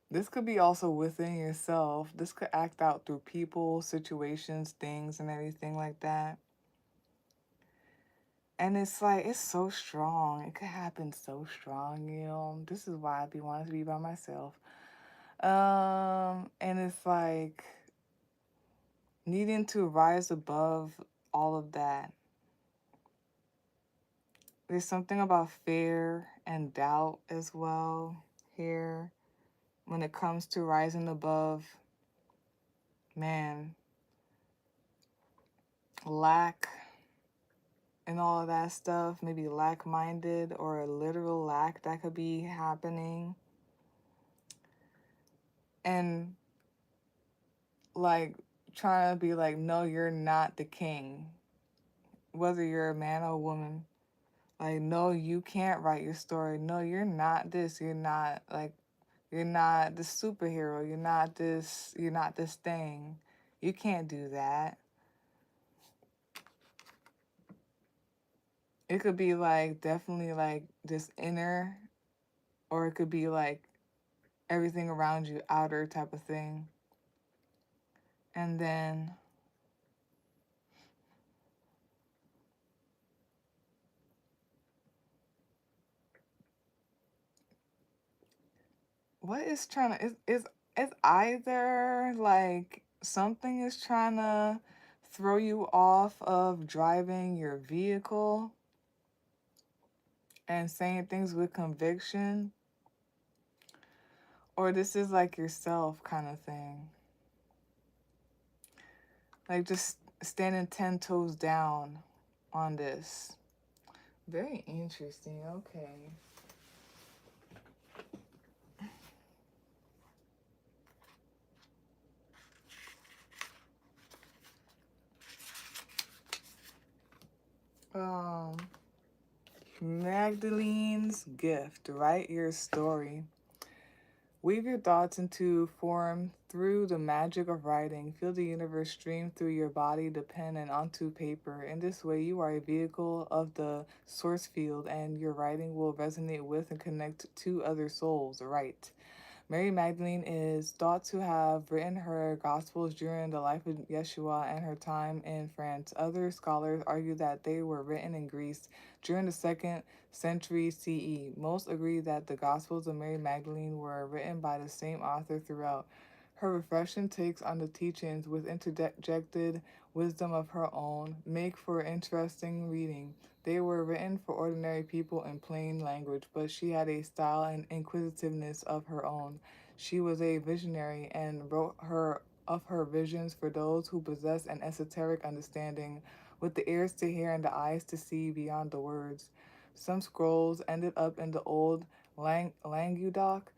Speaker 1: this could be also within yourself. This could act out through people, situations, things, and everything like that. And it's like it's so strong. It could happen so strong, you know. This is why I be wanting to be by myself. And it's like needing to rise above all of that. There's something about fear and doubt as well here when it comes to rising above, man, lack and all of that stuff, maybe lack minded or a literal lack that could be happening. And like trying to be like, no, you're not the king, whether you're a man or a woman. Like, no, you can't write your story. No, you're not this. You're not like, you're not the superhero. You're not this thing. You can't do that. It could be like definitely like this inner, or it could be like everything around you, outer type of thing. And then what is trying to is either like something is trying to throw you off of driving your vehicle and saying things with conviction, Or this is like yourself kind of thing. Like just standing 10 toes down on this. Very interesting. Okay. Um, Magdalene's gift. Write your story. Weave your thoughts into form through the magic of writing. Feel the universe stream through your body, the pen, and onto paper. In this way, you are a vehicle of the source field, and your writing will resonate with and connect to other souls. Write. Mary Magdalene is thought to have written her Gospels during the life of Yeshua and her time in France. Other scholars argue that they were written in Greece during the 2nd century CE. Most agree that the Gospels of Mary Magdalene were written by the same author throughout. Her reflection takes on the teachings with interjected wisdom of her own, make for interesting reading. They were written for ordinary people in plain language, but she had a style and inquisitiveness of her own. She was a visionary and wrote her visions for those who possess an esoteric understanding, with the ears to hear and the eyes to see beyond the words. Some scrolls ended up in the old Languedoc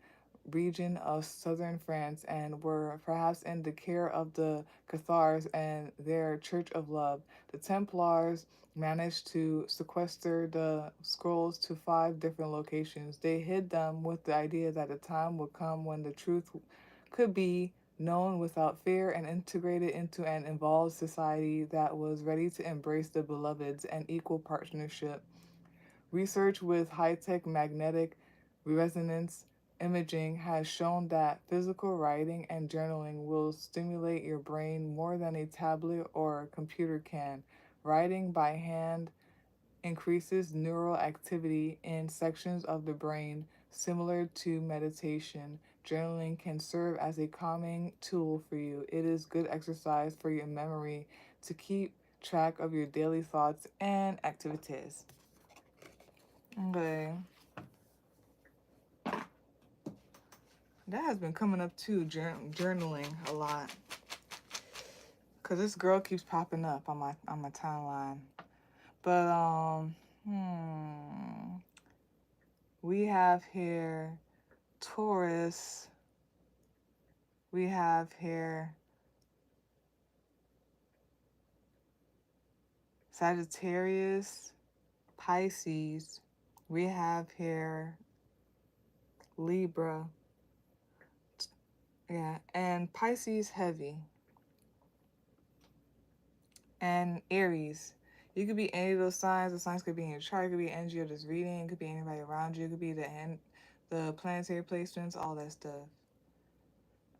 Speaker 1: region of southern France and were perhaps in the care of the Cathars and their Church of Love. The Templars managed to sequester the scrolls to 5 different locations. They hid them with the idea that a time would come when the truth could be known without fear and integrated into an evolved society that was ready to embrace the beloveds and equal partnership. Research with high-tech magnetic resonance imaging has shown that physical writing and journaling will stimulate your brain more than a tablet or computer can. Writing by hand increases neural activity in sections of the brain similar to meditation. Journaling can serve as a calming tool for you. It is good exercise for your memory to keep track of your daily thoughts and activities. Okay. That has been coming up too, journaling a lot. Cause this girl keeps popping up on my timeline. But we have here Taurus. We have here Sagittarius, Pisces. We have here Libra. Yeah, and Pisces heavy. And Aries. You could be any of those signs. The signs could be in your chart. It could be energy of this reading. It could be anybody around you. It could be the planetary placements, all that stuff.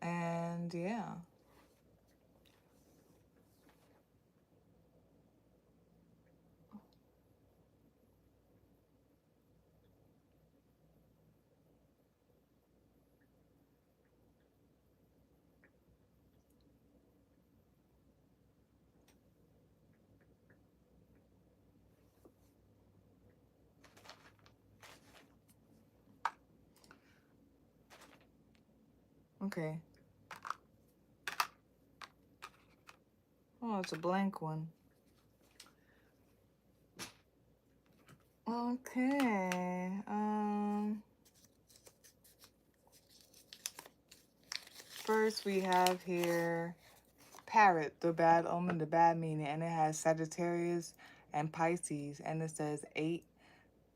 Speaker 1: And yeah. Okay. Oh, it's a blank one. Okay. First we have here Parrot, the bad omen, the bad meaning, and it has Sagittarius and Pisces, and it says 8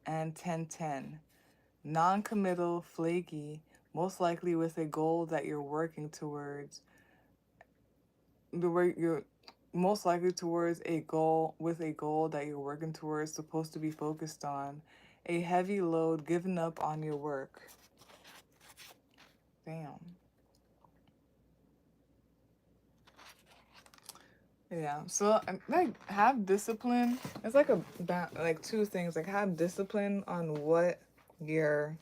Speaker 1: and 10. Non-committal, flaky, most likely with a goal that you're working towards. The way you're most likely towards a goal with a goal that you're working towards, supposed to be focused on. A heavy load given up on your work. Damn. Yeah, so like have discipline. It's like like 2 things. Like have discipline on what you're,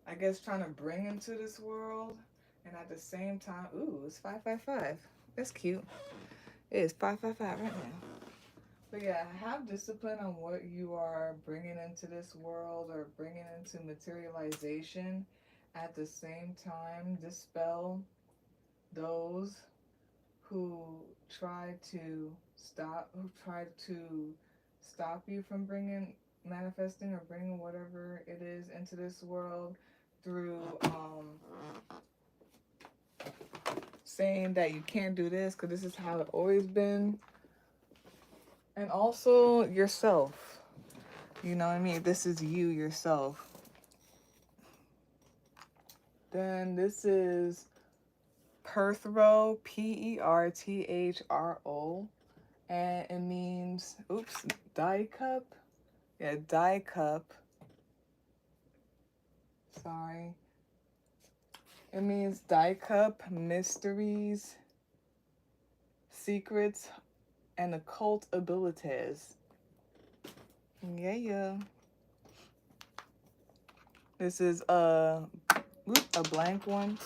Speaker 1: I guess, trying to bring into this world, and at the same time, ooh, it's 555. That's cute. It is 555 right now. But yeah, have discipline on what you are bringing into this world or bringing into materialization, at the same time dispel those who try to stop you from manifesting or bringing whatever it is into this world through saying that you can't do this because this is how it always been. And also yourself. You know what I mean? This is you yourself. Then this is Perthro, Perthro. And it means, oops, die cup. Yeah, die cup. Sorry. It means die cup, mysteries, secrets, and occult abilities. Yeah. This is a blank one.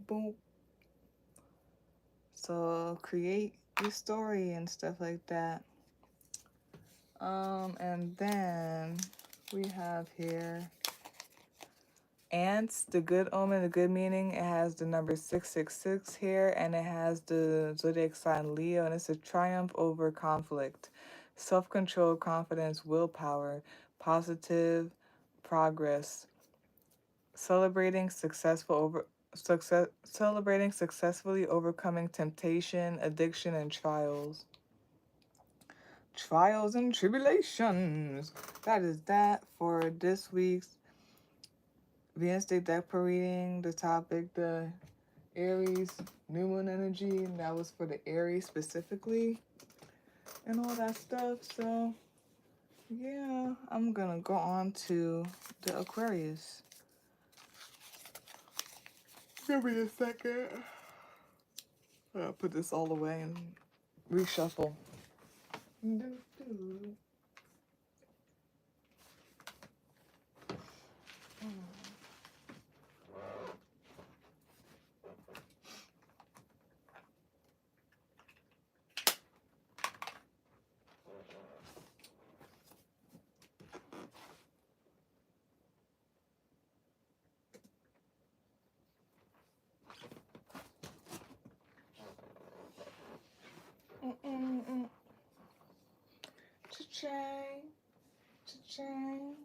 Speaker 1: Boom. So create your story and stuff like that. And then we have here ants, the good omen, the good meaning. It has the number 666 here, and it has the zodiac sign Leo, and it's a triumph over conflict, self-control, confidence, willpower, positive progress, celebrating successfully overcoming temptation, addiction, and trials. Trials and tribulations. That is that for this week's Venus Day deck per reading. The topic, the Aries new moon energy, and that was for the Aries specifically and all that stuff. So yeah, I'm gonna go on to the Aquarius. Give me a second. I'll put this all away and reshuffle. Cha-chang, cha-chang.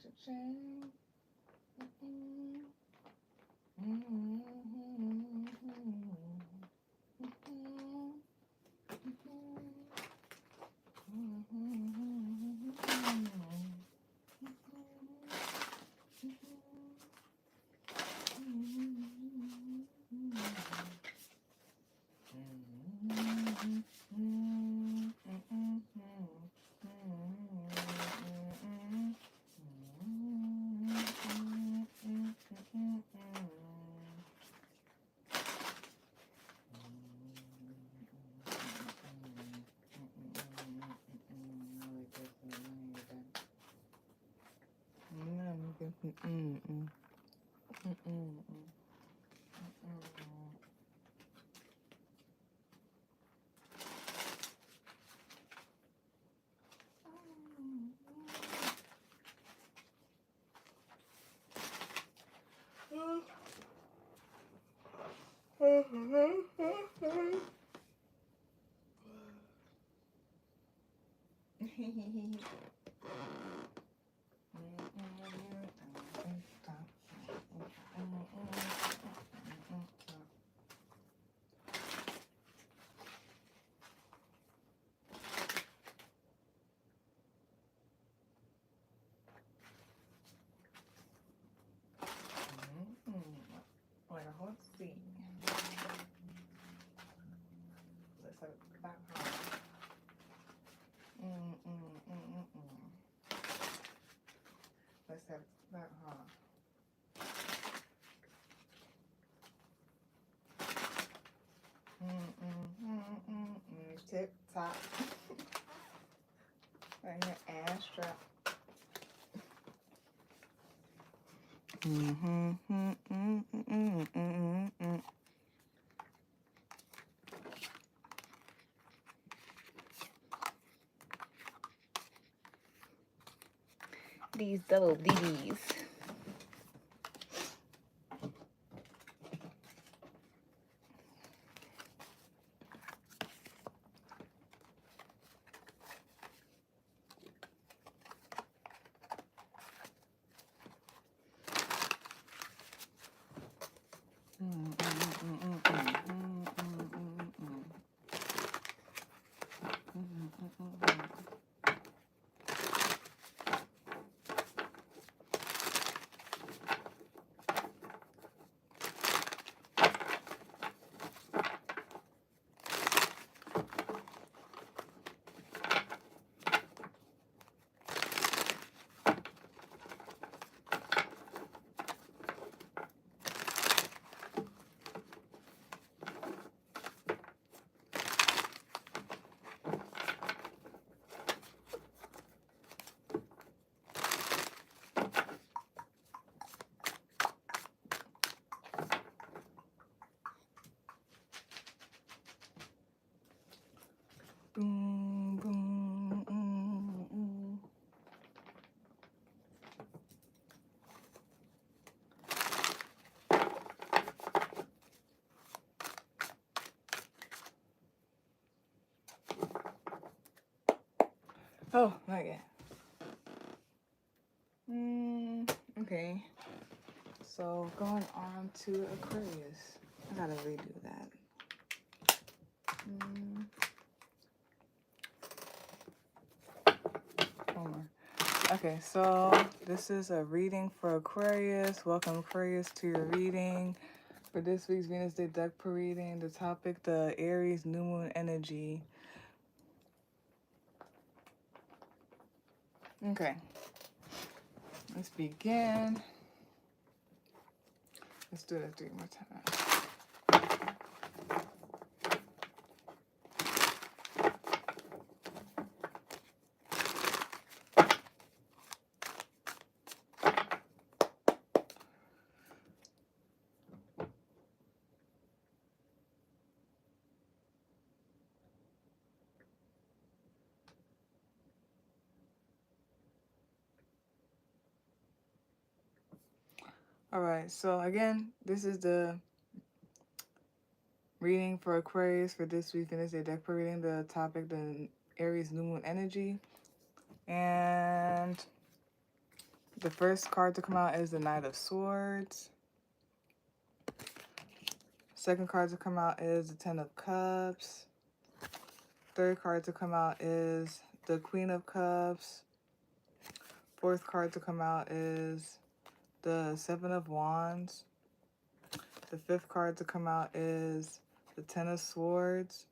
Speaker 1: Cha-chang. Well, let's see. Let's have that hard. Let's have that hard. Tip top. And your ass strap. these double BBs. Boom, boom, Oh, not yet. Okay. So going on to Aquarius. I gotta redo that. One more. Okay, so this is a reading for Aquarius. Welcome, Aquarius, to your reading. For this week's Venus Day deck per reading, the topic, the Aries new moon energy. Okay, let's begin. Let's do it 3 more times. All right, so again, this is the reading for Aquarius for this week Venus Day deck per reading. The topic, the Aries new moon energy. And the first card to come out is the Knight of Swords. Second card to come out is the Ten of Cups. Third card to come out is the Queen of Cups. Fourth card to come out is the Seven of Wands. The fifth card to come out is the Ten of Swords.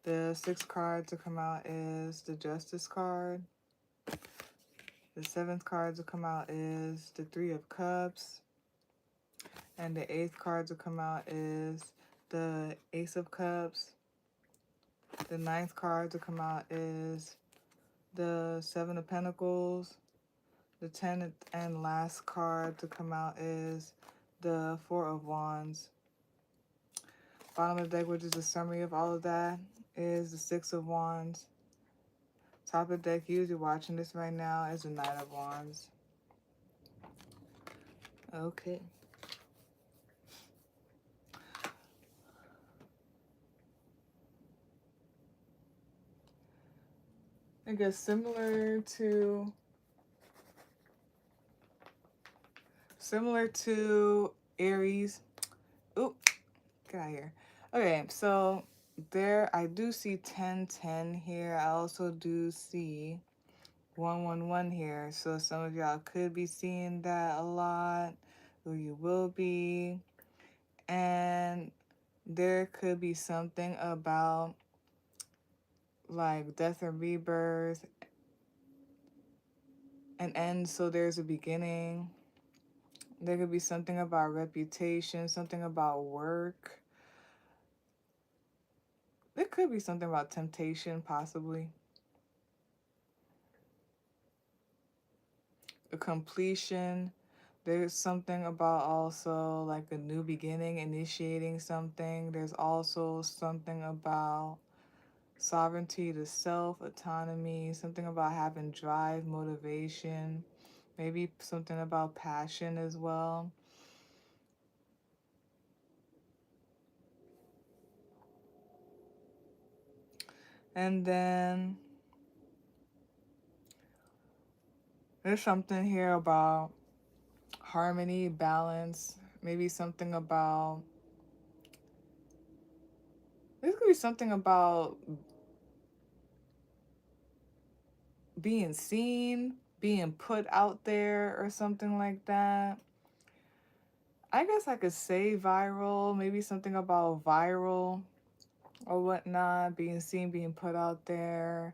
Speaker 1: The sixth card to come out is the Justice card. The seventh card to come out is the Three of Cups. And the eighth card to come out is the Ace of Cups. The ninth card to come out is the Seven of Pentacles. The 10th and last card to come out is the Four of Wands. Bottom of the deck, which is a summary of all of that, is the Six of Wands. Top of the deck, you, you're watching this right now, is the Knight of Wands. Okay. I guess similar to Aries. Oop, get out of here. Okay, so there I do see 10-10 here. I also do see 111 here. So some of y'all could be seeing that a lot, or you will be. And there could be something about like death and rebirth, an end, so there's a beginning. There could be something about reputation, something about work. There could be something about temptation, possibly. A completion. There's something about also like a new beginning, initiating something. There's also something about sovereignty to self, autonomy, something about having drive, motivation. Maybe something about passion as well. And then there's something here about harmony, balance, maybe something about, this could be something about being seen, being put out there, or something like that. I guess I could say viral, maybe something about viral or whatnot, being seen, being put out there.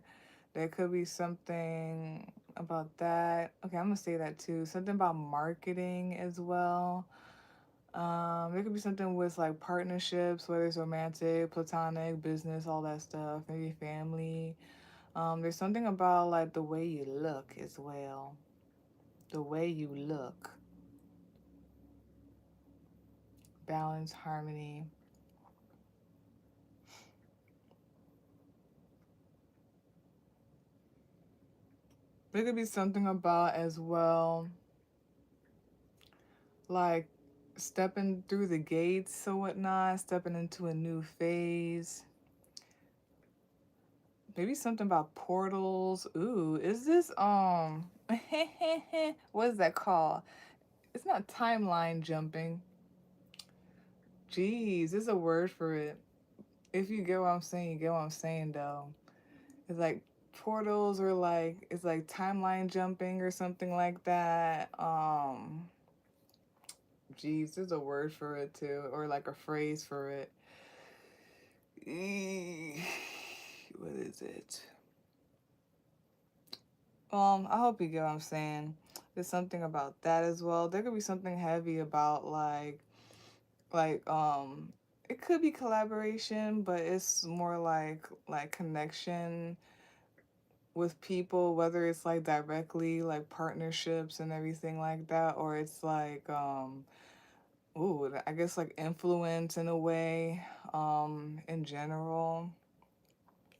Speaker 1: There could be something about that. Okay, I'm gonna say that too. Something about marketing as well. There could be something with like partnerships, whether it's romantic, platonic, business, all that stuff. Maybe family. There's something about like the way you look as well. The way you look. Balance, harmony. There could be something about as well, like stepping through the gates or whatnot, stepping into a new phase. Maybe something about portals. Ooh, is this what is that called? It's not timeline jumping. Jeez, there's a word for it. If you get what I'm saying, you get what I'm saying though. It's like portals or like it's like timeline jumping or something like that. Jeez, there's a word for it too, or like a phrase for it. What is it? I hope you get what I'm saying. There's something about that as well. There could be something heavy about like it could be collaboration, but it's more like connection with people, whether it's like directly like partnerships and everything like that, or it's like ooh, I guess like influence in a way, in general.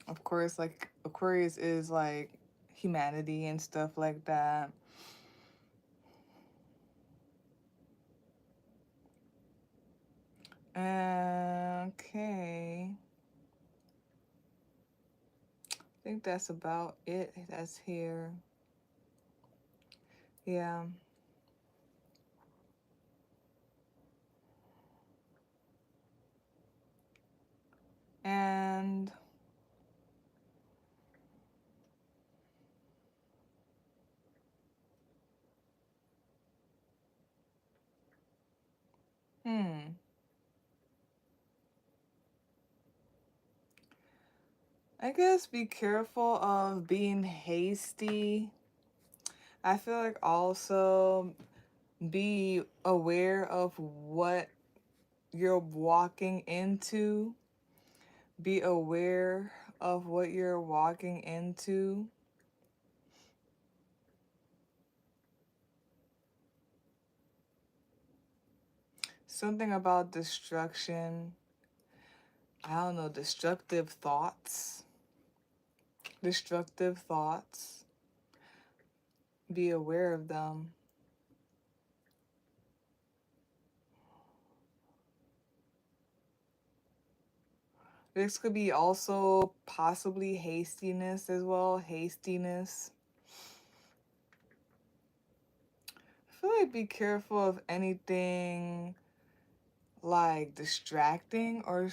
Speaker 1: Of course, like Aquarius is like humanity and stuff like that. Okay. I think that's about it. That's here. Yeah. And hmm. I guess be careful of being hasty. I feel like also be aware of what you're walking into. Be aware of what you're walking into. Something about destruction. I don't know, destructive thoughts. Destructive thoughts. Be aware of them. This could be also possibly hastiness as well. Hastiness. I feel like be careful of anything like distracting or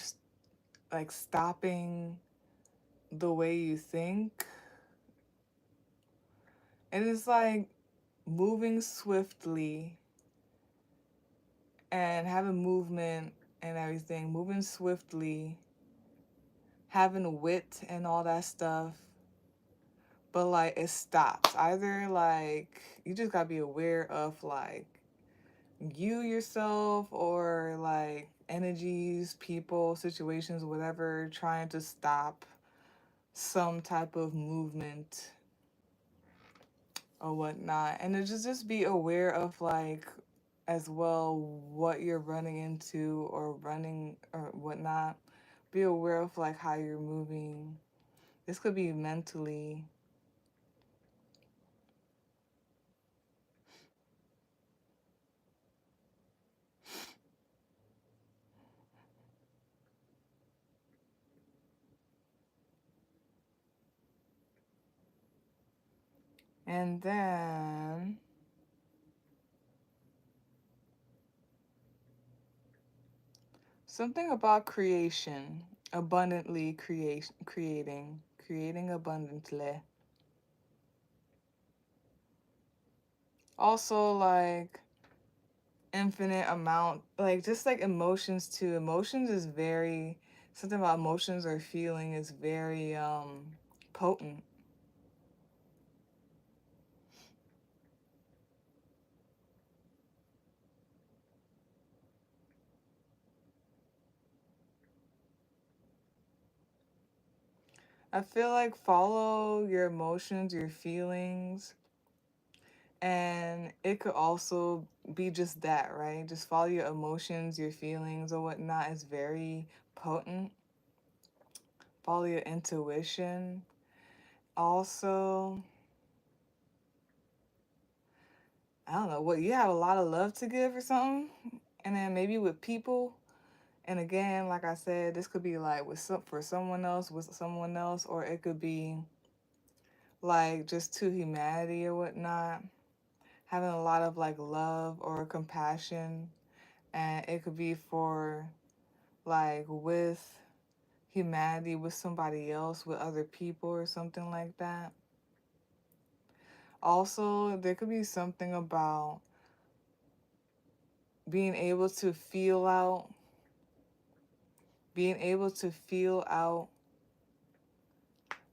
Speaker 1: like stopping the way you think. And it's like moving swiftly and having movement and everything, moving swiftly, having wit and all that stuff. But like it stops. Either like you just gotta be aware of like you yourself or like energies, people, situations, whatever, trying to stop some type of movement or whatnot. And to just be aware of like as well what you're running into or running or whatnot. Be aware of like how you're moving. This could be mentally. And then something about creation, abundantly creating abundantly. Also, like infinite amount, like just like emotions too. Emotions is very, something about emotions or feeling is very potent. I feel like follow your emotions, your feelings, and it could also be just that, right? Just follow your emotions, your feelings, or whatnot is very potent. Follow your intuition. Also, I don't know, what you have a lot of love to give or something, and then maybe with people. And again, like I said, this could be like with for someone else, with someone else, or it could be like just to humanity or whatnot. Having a lot of like love or compassion, and it could be for like with humanity, with somebody else, with other people or something like that. Also, there could be something about being able to feel out, being able to feel out,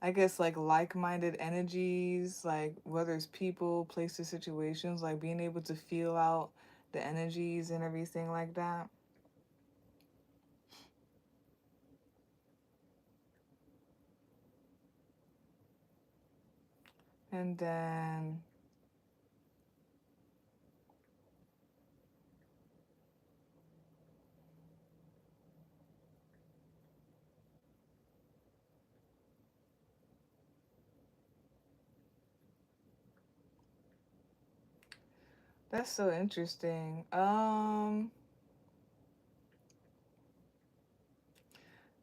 Speaker 1: I guess, like-minded energies, like whether it's people, places, situations, like being able to feel out the energies and everything like that. And then that's so interesting.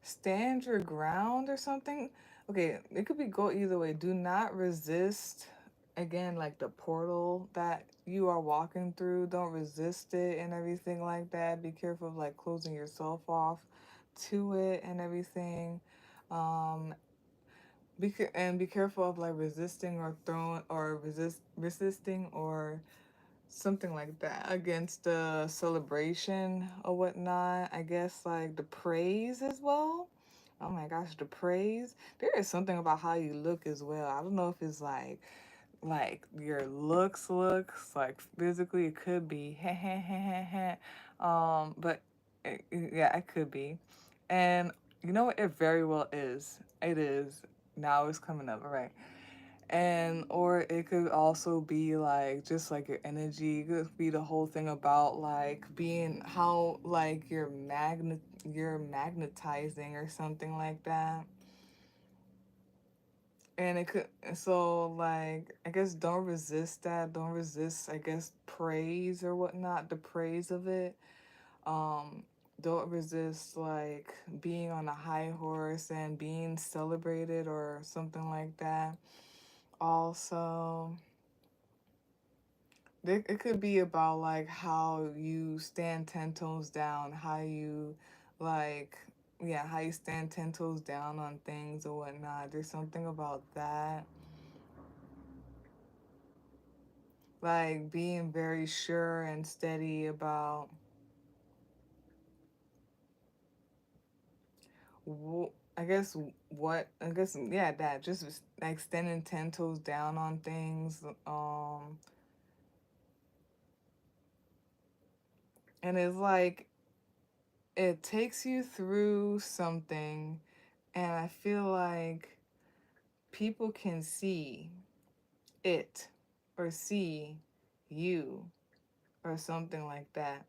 Speaker 1: Stand your ground or something. Okay, it could be go either way. Do not resist, again, like the portal that you are walking through. Don't resist it and everything like that. Be careful of like closing yourself off to it and everything. Um, and be careful of like resisting or throwing or resisting or something like that against the celebration or whatnot. I guess like the praise as well. Oh my gosh, the praise. There is something about how you look as well. I don't know if it's like your looks like physically it could be but yeah, it could be. And you know what, it very well is. It is. Now it's coming up, all right. And or it could also be like just like your energy. It could be the whole thing about like being how like you're magnetizing or something like that. And it could, so like I guess don't resist that. Don't resist, I guess, praise or whatnot, the praise of it. Um don't resist like being on a high horse and being celebrated or something like that. Also, it could be about like how you stand 10 toes down, how you like, yeah, how you stand 10 toes down on things or whatnot. There's something about that. Like being very sure and steady about, I guess, I guess, yeah, that just like standing 10 toes down on things. And it's like, it takes you through something, and I feel like people can see it or see you or something like that.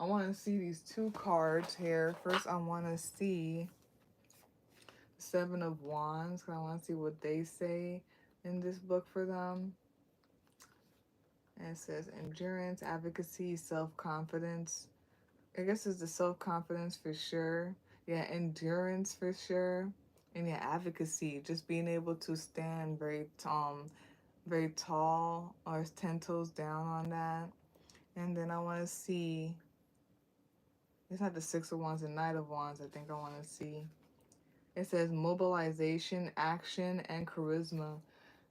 Speaker 1: I want to see these two cards here. First, I want to see Seven of Wands, because I want to see what they say in this book for them. And it says endurance, advocacy, self-confidence. I guess it's the self-confidence for sure. Yeah, endurance for sure. And yeah, advocacy, just being able to stand very tall or 10 toes down on that. And then I want to see, it's not the Six of Wands and Knight of Wands, I think I want to see. It says mobilization, action, and charisma.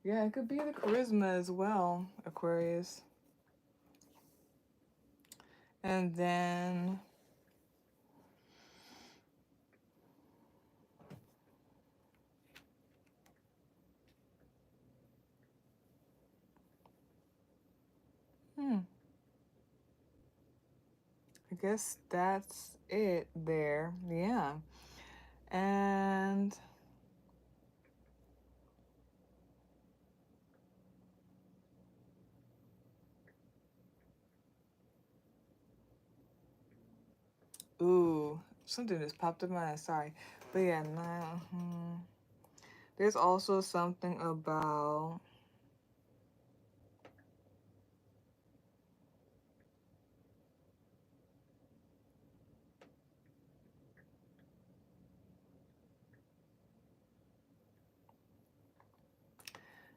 Speaker 1: Yeah, it could be the charisma as well, Aquarius. And then I guess that's it there. Yeah. And ooh, something just popped up in my head. Sorry. But yeah, nah, there's also something about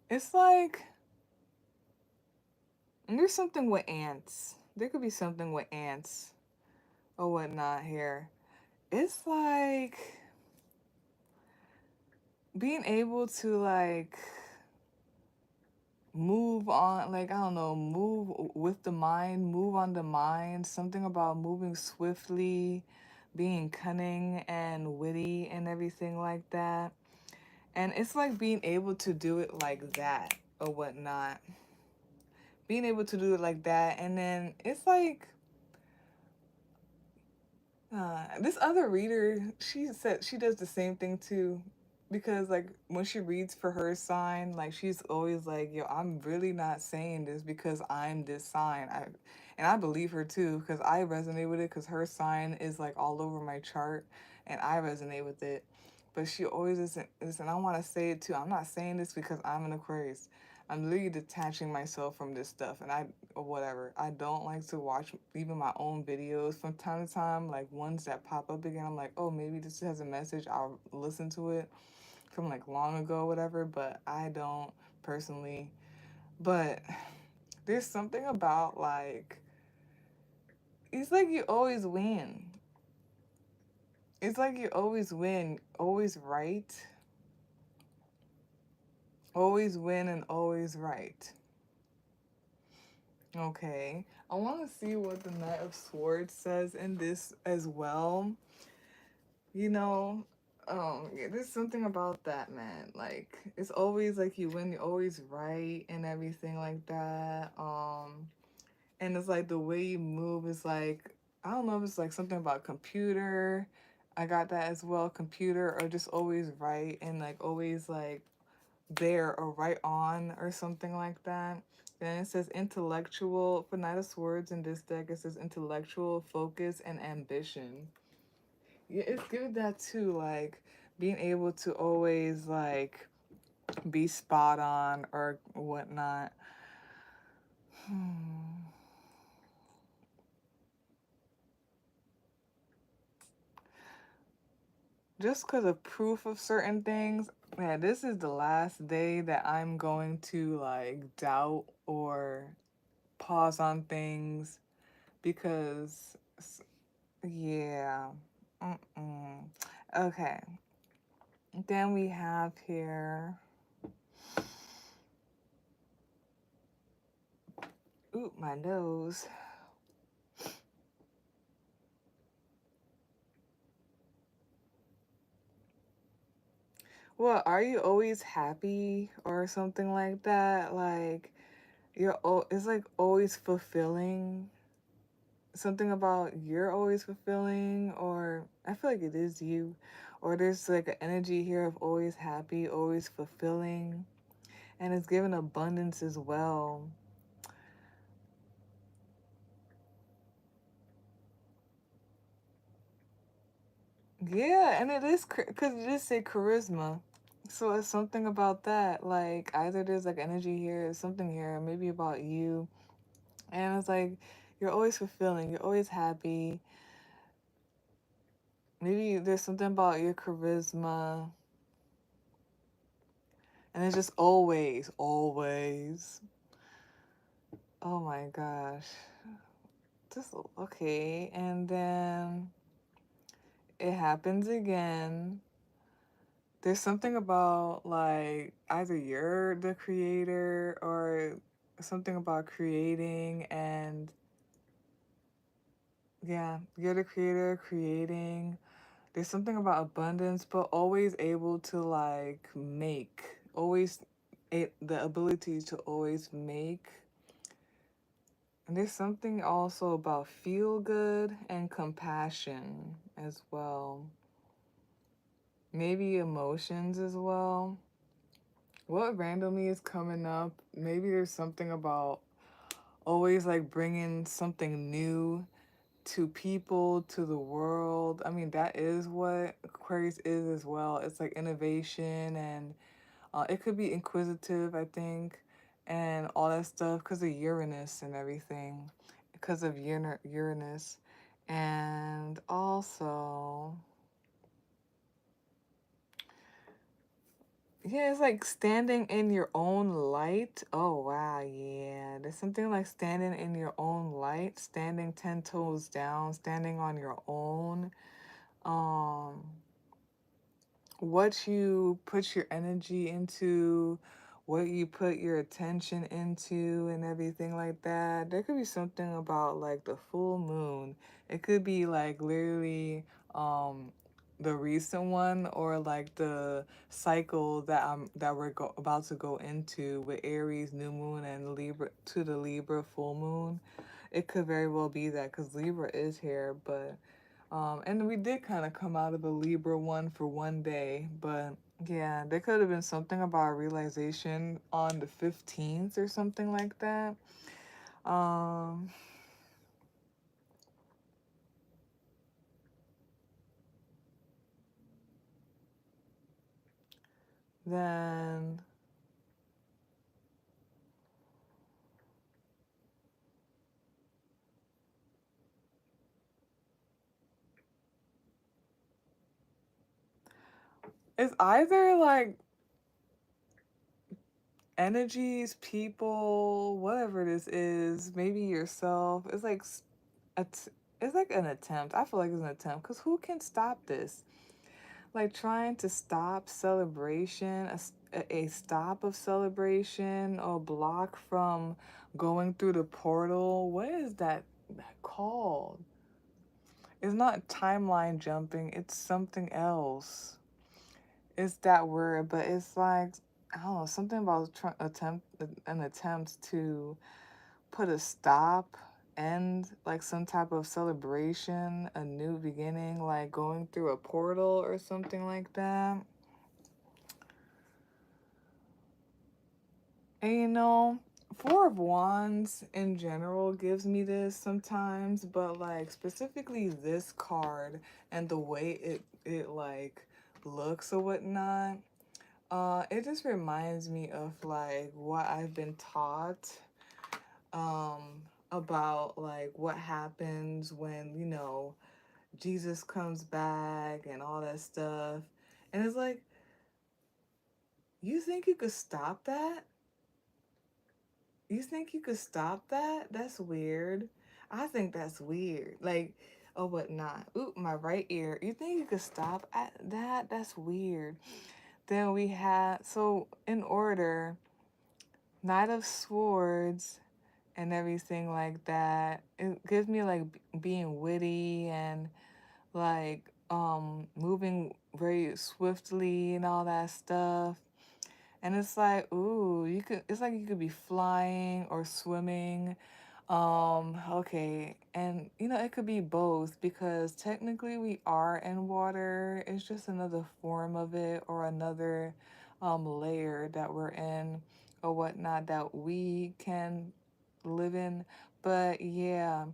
Speaker 1: it's like there's something with ants. There could be something with ants or whatnot here. It's like being able to like move on, like I don't know, move with the mind, move on the mind, something about moving swiftly, being cunning and witty and everything like that. And it's like being able to do it like that or whatnot. Being able to do it like that. And then it's like this other reader, she said she does the same thing too. Because like when she reads for her sign, like she's always like, "Yo, I'm really not saying this because I'm this sign." And I believe her too because I resonate with it because her sign is like all over my chart, and I resonate with it. But she always isn't. Listen, I want to say it too. I'm not saying this because I'm an Aquarius. I'm literally detaching myself from this stuff, and or whatever. I don't like to watch even my own videos from time to time, like ones that pop up again. I'm like, oh, maybe this has a message. I'll listen to it from like long ago, whatever. But I don't personally. But there's something about like it's like you always win. It's like you always win, always right, always win, and always right. Okay. I want to see what the Knight of Swords says in this as well. You know, yeah, there's something about that, man. Like, it's always like you win, you're always right and everything like that. And it's like the way you move is like, I don't know if it's like something about computer. I got that as well, computer, or just always right and like always like there or right on or something like that. Then it says intellectual for Knight of Swords in this deck. It says intellectual focus and ambition. Yeah, it's good that too. Like being able to always like be spot on or whatnot. Just because of proof of certain things, man, this is the last day that I'm going to like doubt or pause on things because yeah. Mm-mm. Okay. Then we have here. Ooh, my nose. Well, are you always happy or something like that? Like it's like always fulfilling. Something about you're always fulfilling, or I feel like it is you, or there's like an energy here of always happy, always fulfilling, and it's given abundance as well. Yeah, and it is because it just say charisma, so it's something about that. Like either there's like energy here, or something here, maybe about you, and it's like you're always fulfilling, you're always happy. Maybe there's something about your charisma. And it's just always, always. Oh my gosh. Just okay. And then it happens again. There's something about like either you're the creator or something about creating, and yeah, you're the creator creating. There's something about abundance, but always able to like make, always the ability to always make. And there's something also about feel good and compassion as well. Maybe emotions as well. What randomly is coming up? Maybe there's something about always like bringing something new to people, to the world. I mean, that is what Aquarius is as well. It's like innovation, and it could be inquisitive, I think, and all that stuff because of Uranus and everything, because of Uranus. And also, yeah, it's like standing in your own light. Oh, wow, yeah. There's something like standing in your own light, standing 10 toes down, standing on your own. Um, what you put your energy into, what you put your attention into, and everything like that. There could be something about like the full moon. It could be like literally um the recent one, or like the cycle that we're about to go into with Aries new moon and Libra to the Libra full moon. It could very well be that because Libra is here, but and we did kind of come out of the Libra one for one day, but yeah, there could have been something about a realization on the 15th or something like that. Um, then it's either like energies, people, whatever this is, maybe yourself. It's like it's like an attempt. I feel like it's an attempt because who can stop this? Like trying to stop celebration, a stop of celebration, or block from going through the portal. What is that called? It's not timeline jumping, it's something else. It's that word, but it's like I don't know, something about an attempt to put a stop, end like some type of celebration, a new beginning, like going through a portal or something like that. And Four of Wands in general gives me this sometimes, but like specifically this card and the way it like looks or whatnot, it just reminds me of like what I've been taught um about like what happens when, Jesus comes back and all that stuff. And it's like, you think you could stop that? You think you could stop that? That's weird. I think that's weird. Like, oh, what not? Ooh, my right ear. You think you could stop at that? That's weird. Then we had, so in order, Knight of Swords and everything like that. It gives me like being witty and like moving very swiftly and all that stuff. And it's like, ooh, it's like you could be flying or swimming. Okay. And it could be both because technically we are in water. It's just another form of it or another layer that we're in or whatnot that we can live in. But yeah,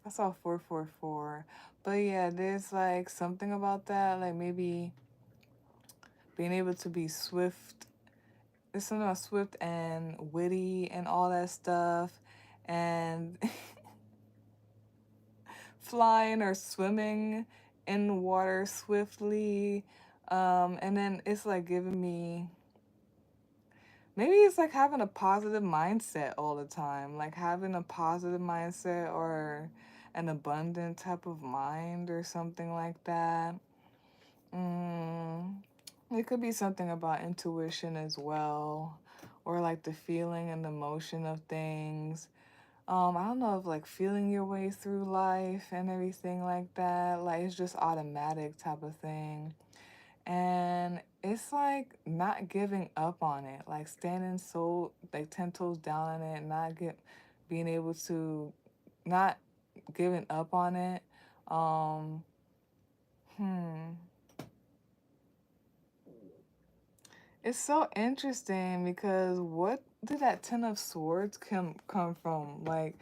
Speaker 1: I saw 444. But yeah, there's like something about that, like maybe being able to be swift. There's something about swift and witty and all that stuff, and flying or swimming in water swiftly. And then it's like giving me maybe it's like having a positive mindset all the time, like having a positive mindset or an abundant type of mind or something like that. Mm, it could be something about intuition as well, or like the feeling and the motion of things. I don't know if like feeling your way through life and everything like that, like it's just automatic type of thing. And it's like not giving up on it, like standing so like 10 toes down on it, not get being able to not giving up on it. Um, hmm. It's so interesting because what did that Ten of Swords come from? Like,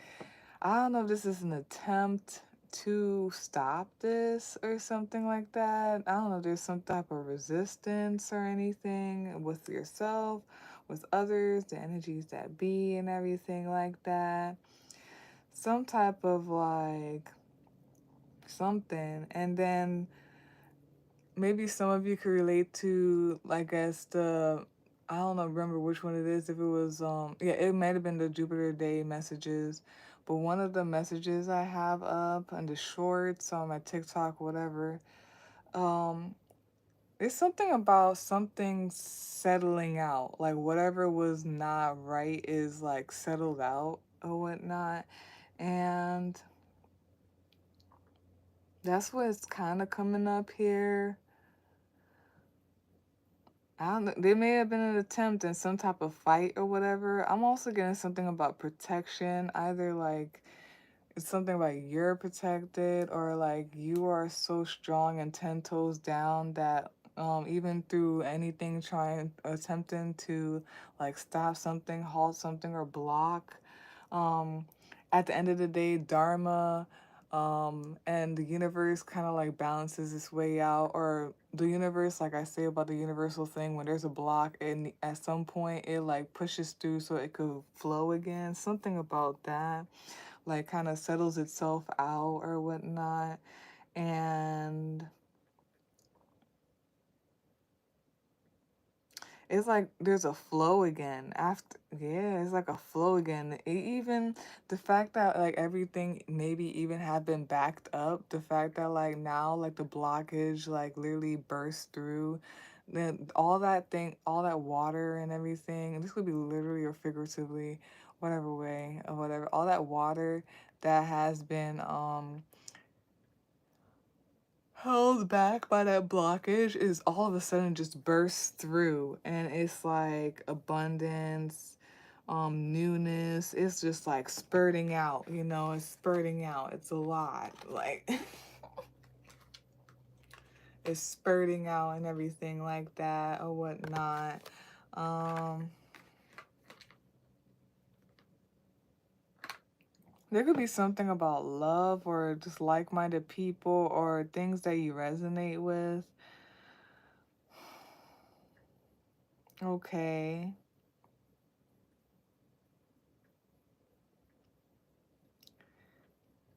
Speaker 1: I don't know if this is an attempt to stop this or something like that. I don't know if there's some type of resistance or anything with yourself, with others, the energies that be, and everything like that. Some type of like something. And then maybe some of you could relate to, I guess, the, I don't know, remember which one it is. If it was, yeah, it might have been the Jupiter Day messages. But one of the messages I have up on the shorts on my TikTok, whatever, um, it's something about something settling out. Like whatever was not right is like settled out or whatnot. And that's what's kind of coming up here. I don't know. There may have been an attempt in some type of fight or whatever. I'm also getting something about protection, either like it's something about you're protected or like you are so strong and 10 toes down that even through anything trying attempting to like stop something, halt something or block, um at the end of the day, dharma and the universe kind of like balances its way out, or the universe, like I say about the universal thing, when there's a block and at some point it like pushes through so it could flow again, something about that, like kind of settles itself out or whatnot. And it's like there's a flow again after, yeah, it's like a flow again. Even the fact that like everything maybe even had been backed up, the fact that like now like the blockage like literally burst through, then all that thing, all that water and everything, and this could be literally or figuratively, whatever way or whatever, all that water that has been held back by that blockage is all of a sudden just bursts through, and it's like abundance, newness. It's just like spurting out, it's spurting out. It's a lot, like it's spurting out and everything like that or whatnot. um there could be something about love or just like-minded people or things that you resonate with. Okay.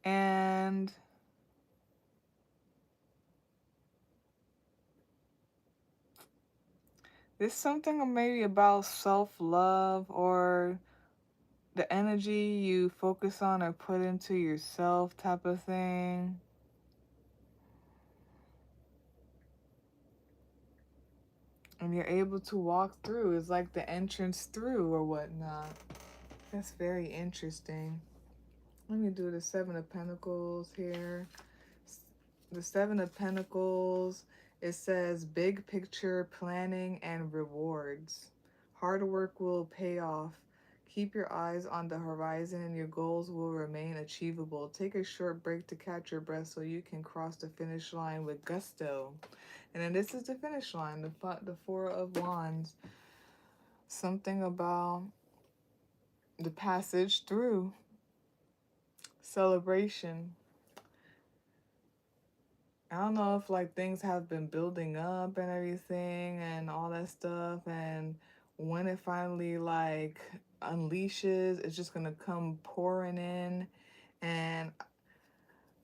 Speaker 1: And there's something maybe about self-love or the energy you focus on or put into yourself type of thing. And you're able to walk through. It's like the entrance through or whatnot. That's very interesting. Let me do the Seven of Pentacles here. The Seven of Pentacles, it says big picture planning and rewards. Hard work will pay off. Keep your eyes on the horizon and your goals will remain achievable. Take a short break to catch your breath so you can cross the finish line with gusto. And then this is the finish line, the Four of Wands. Something about the passage through, celebration. I don't know if like things have been building up and everything and all that stuff, and when it finally like unleashes, it's just gonna come pouring in. And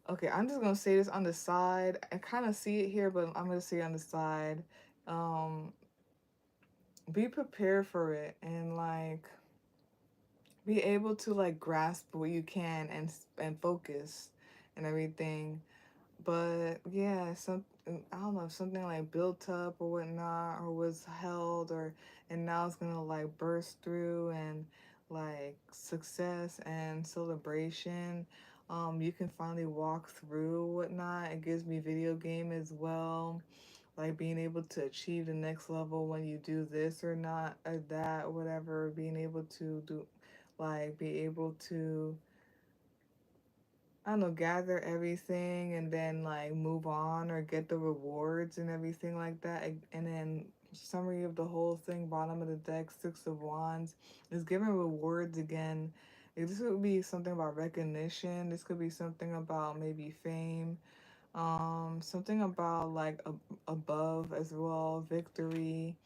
Speaker 1: okay, I'm just gonna say this on the side. I kind of see it here, but I'm gonna say it on the side. Um, be prepared for it, and like be able to like grasp what you can, and focus and everything. But yeah, some, I don't know, something like built up or whatnot, or was held, or and now it's gonna like burst through, and like success and celebration. You can finally walk through whatnot. It gives me video game as well, like being able to achieve the next level when you do this or not, or that, or whatever. Being able to do, like, be able to, I don't know, gather everything and then like move on, or get the rewards and everything like that. And then summary of the whole thing, bottom of the deck, Six of Wands is giving rewards again. This could be something about recognition. This could be something about maybe fame. Something about like above as well, victory.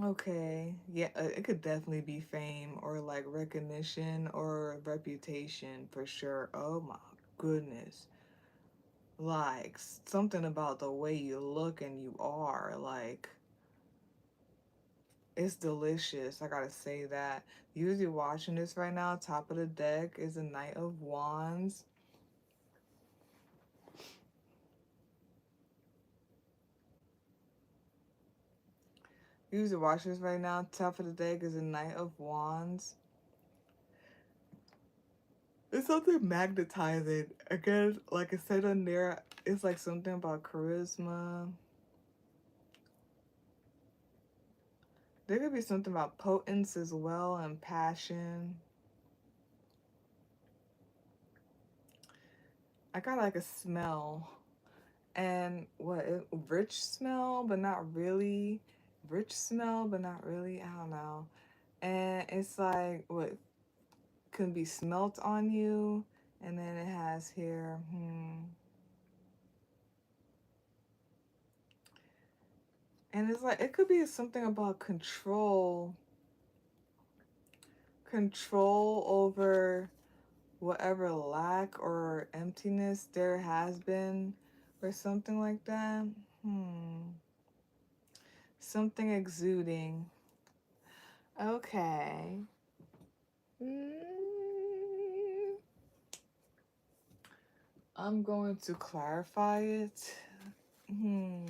Speaker 1: Okay, yeah, it could definitely be fame, or like recognition, or reputation for sure. Oh my goodness. Like something about the way you look and you are, like it's delicious. I gotta say that. Usually watching this right now, top of the deck is a Knight of Wands. Usually watching this right now, top of the deck is a Knight of Wands. It's something magnetizing. Again, like I said on there, it's like something about charisma. There could be something about potence as well, and passion. I got like a smell. And what, rich smell, but not really. Rich smell, but not really. I don't know. And it's like what can be smelt on you. And then it has here, And it's like, it could be something about control. Control over whatever lack or emptiness there has been, or something like that. Something exuding. Okay. Mm, I'm going to clarify it. Hmm.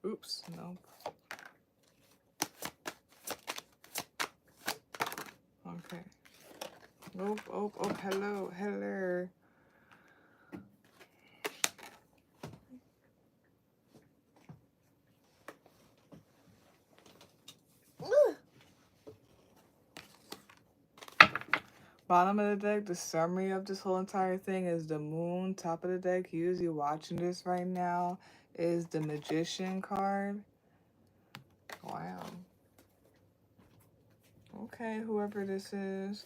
Speaker 1: Oops, no. Okay. Oh, oh, oh, hello, hello. Bottom of the deck, the summary of this whole entire thing is the moon. Top of the deck, usually watching this right now, is the Magician card. Wow. Okay, whoever this is.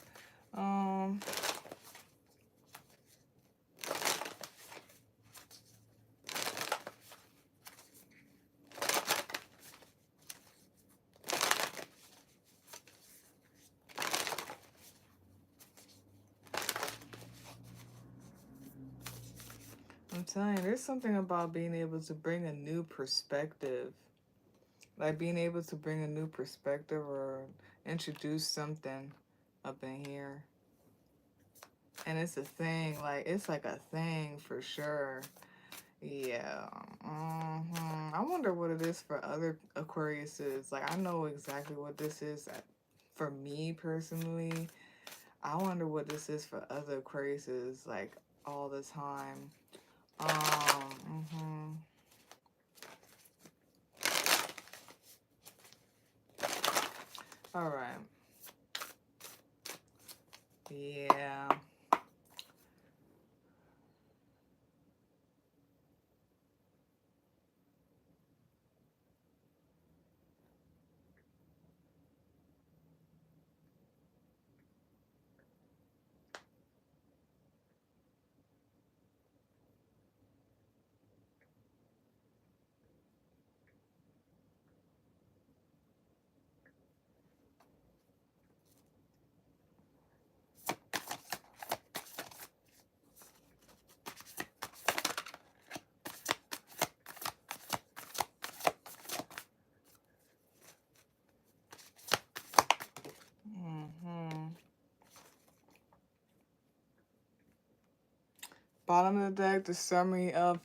Speaker 1: I'm telling you, there's something about being able to bring a new perspective. Like being able to bring a new perspective, or introduce something up in here. And it's a thing, like it's like a thing for sure. Yeah. I wonder what it is for other Aquariuses. Like I know exactly what this is for me personally. I wonder what this is for other Aquariuses, like all the time. All right. Yeah. Mm-hmm. Bottom of the deck, the summary of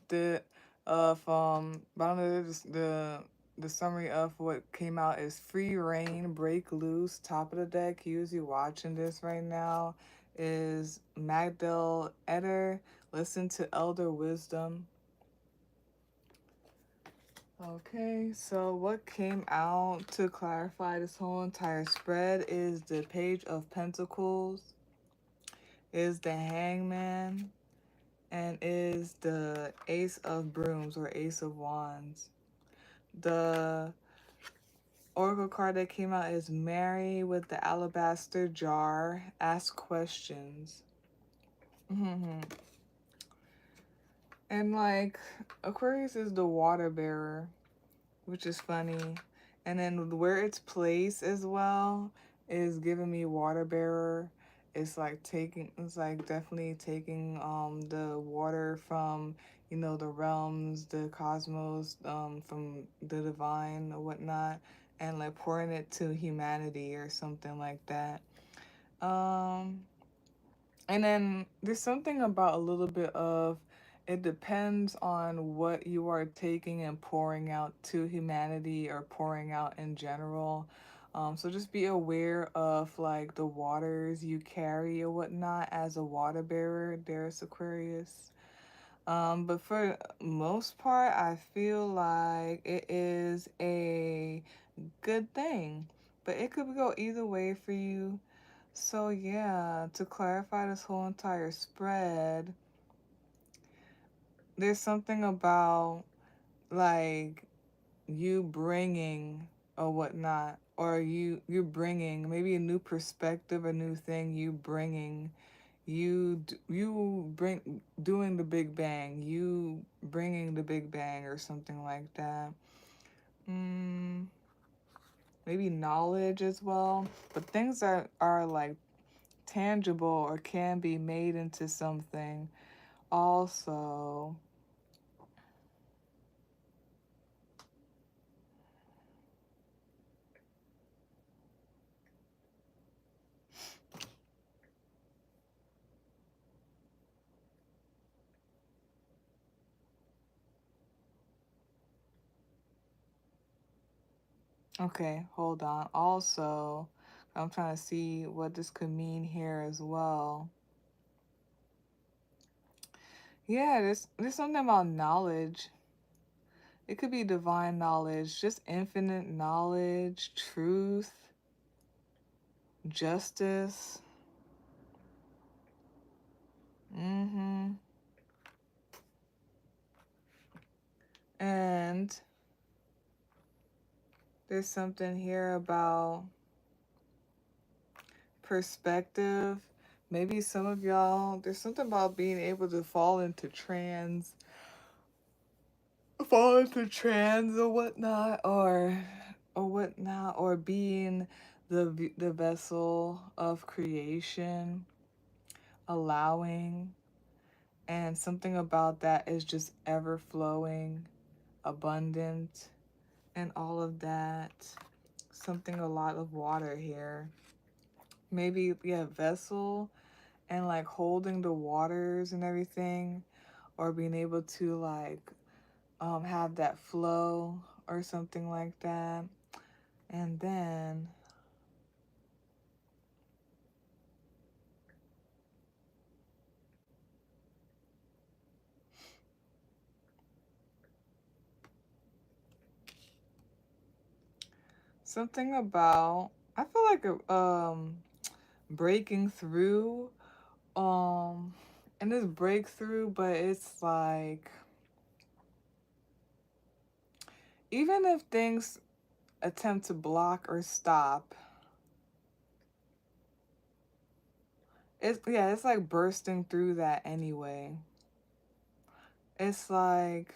Speaker 1: bottom of the summary of what came out is free reign, break loose. Top of the deck, usually watching this right now, is Magdal Eder. Listen to elder wisdom. Okay, so what came out to clarify this whole entire spread is the Page of Pentacles, is the Hangman, and is the Ace of Brooms or Ace of Wands. The Oracle card that came out is Mary with the Alabaster Jar. Ask questions. And like, Aquarius is the water bearer, which is funny. And then where it's placed as well is giving me water bearer. It's like definitely taking the water from, you know, the realms, the cosmos, from the divine or whatnot, and like pouring it to humanity or something like that. Um and then there's something about a little bit of, it depends on what you are taking and pouring out to humanity or pouring out in general. So just be aware of like the waters you carry or whatnot as a water bearer, there's Aquarius. But for most part, I feel like it is a good thing, but it could go either way for you. So yeah, to clarify this whole entire spread, there's something about like you bringing or whatnot, or you bringing maybe a new perspective, a new thing you bringing, you bring doing the Big Bang, you bringing the Big Bang or something like that. Mm, maybe knowledge as well, but things that are like tangible or can be made into something also. Okay, hold on. Also, I'm trying to see what this could mean here as well. Yeah, there's something about knowledge. It could be divine knowledge, just infinite knowledge, truth, justice. Mm-hmm. And there's something here about perspective. Maybe some of y'all, there's something about being able to fall into trance or whatnot, or being the vessel of creation, allowing, and something about that is just ever flowing, abundant, and all of that. Something, a lot of water here. Maybe, yeah, vessel and like holding the waters and everything, or being able to like have that flow or something like that. And then something about I feel like breaking through, and this breakthrough, but it's like, even if things attempt to block or stop, it's like bursting through that anyway. It's like,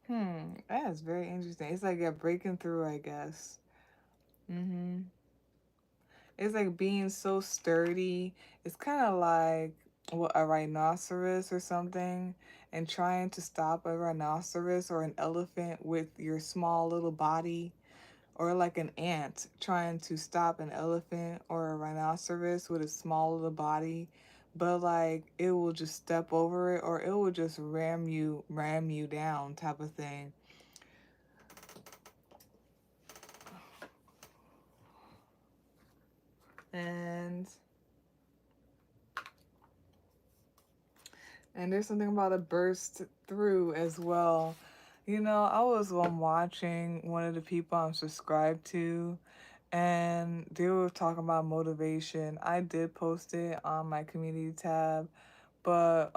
Speaker 1: that's very interesting. It's like a breaking through, I guess. Mm-hmm. It's like being so sturdy. It's kind of like what, a rhinoceros or something, and trying to stop a rhinoceros or an elephant with your small little body, or like an ant trying to stop an elephant or a rhinoceros with a small little body, but like it will just step over it, or it will just ram you down type of thing. And there's something about a burst through as well. You know, I was watching one of the people I'm subscribed to, and they were talking about motivation. I did post it on my community tab, but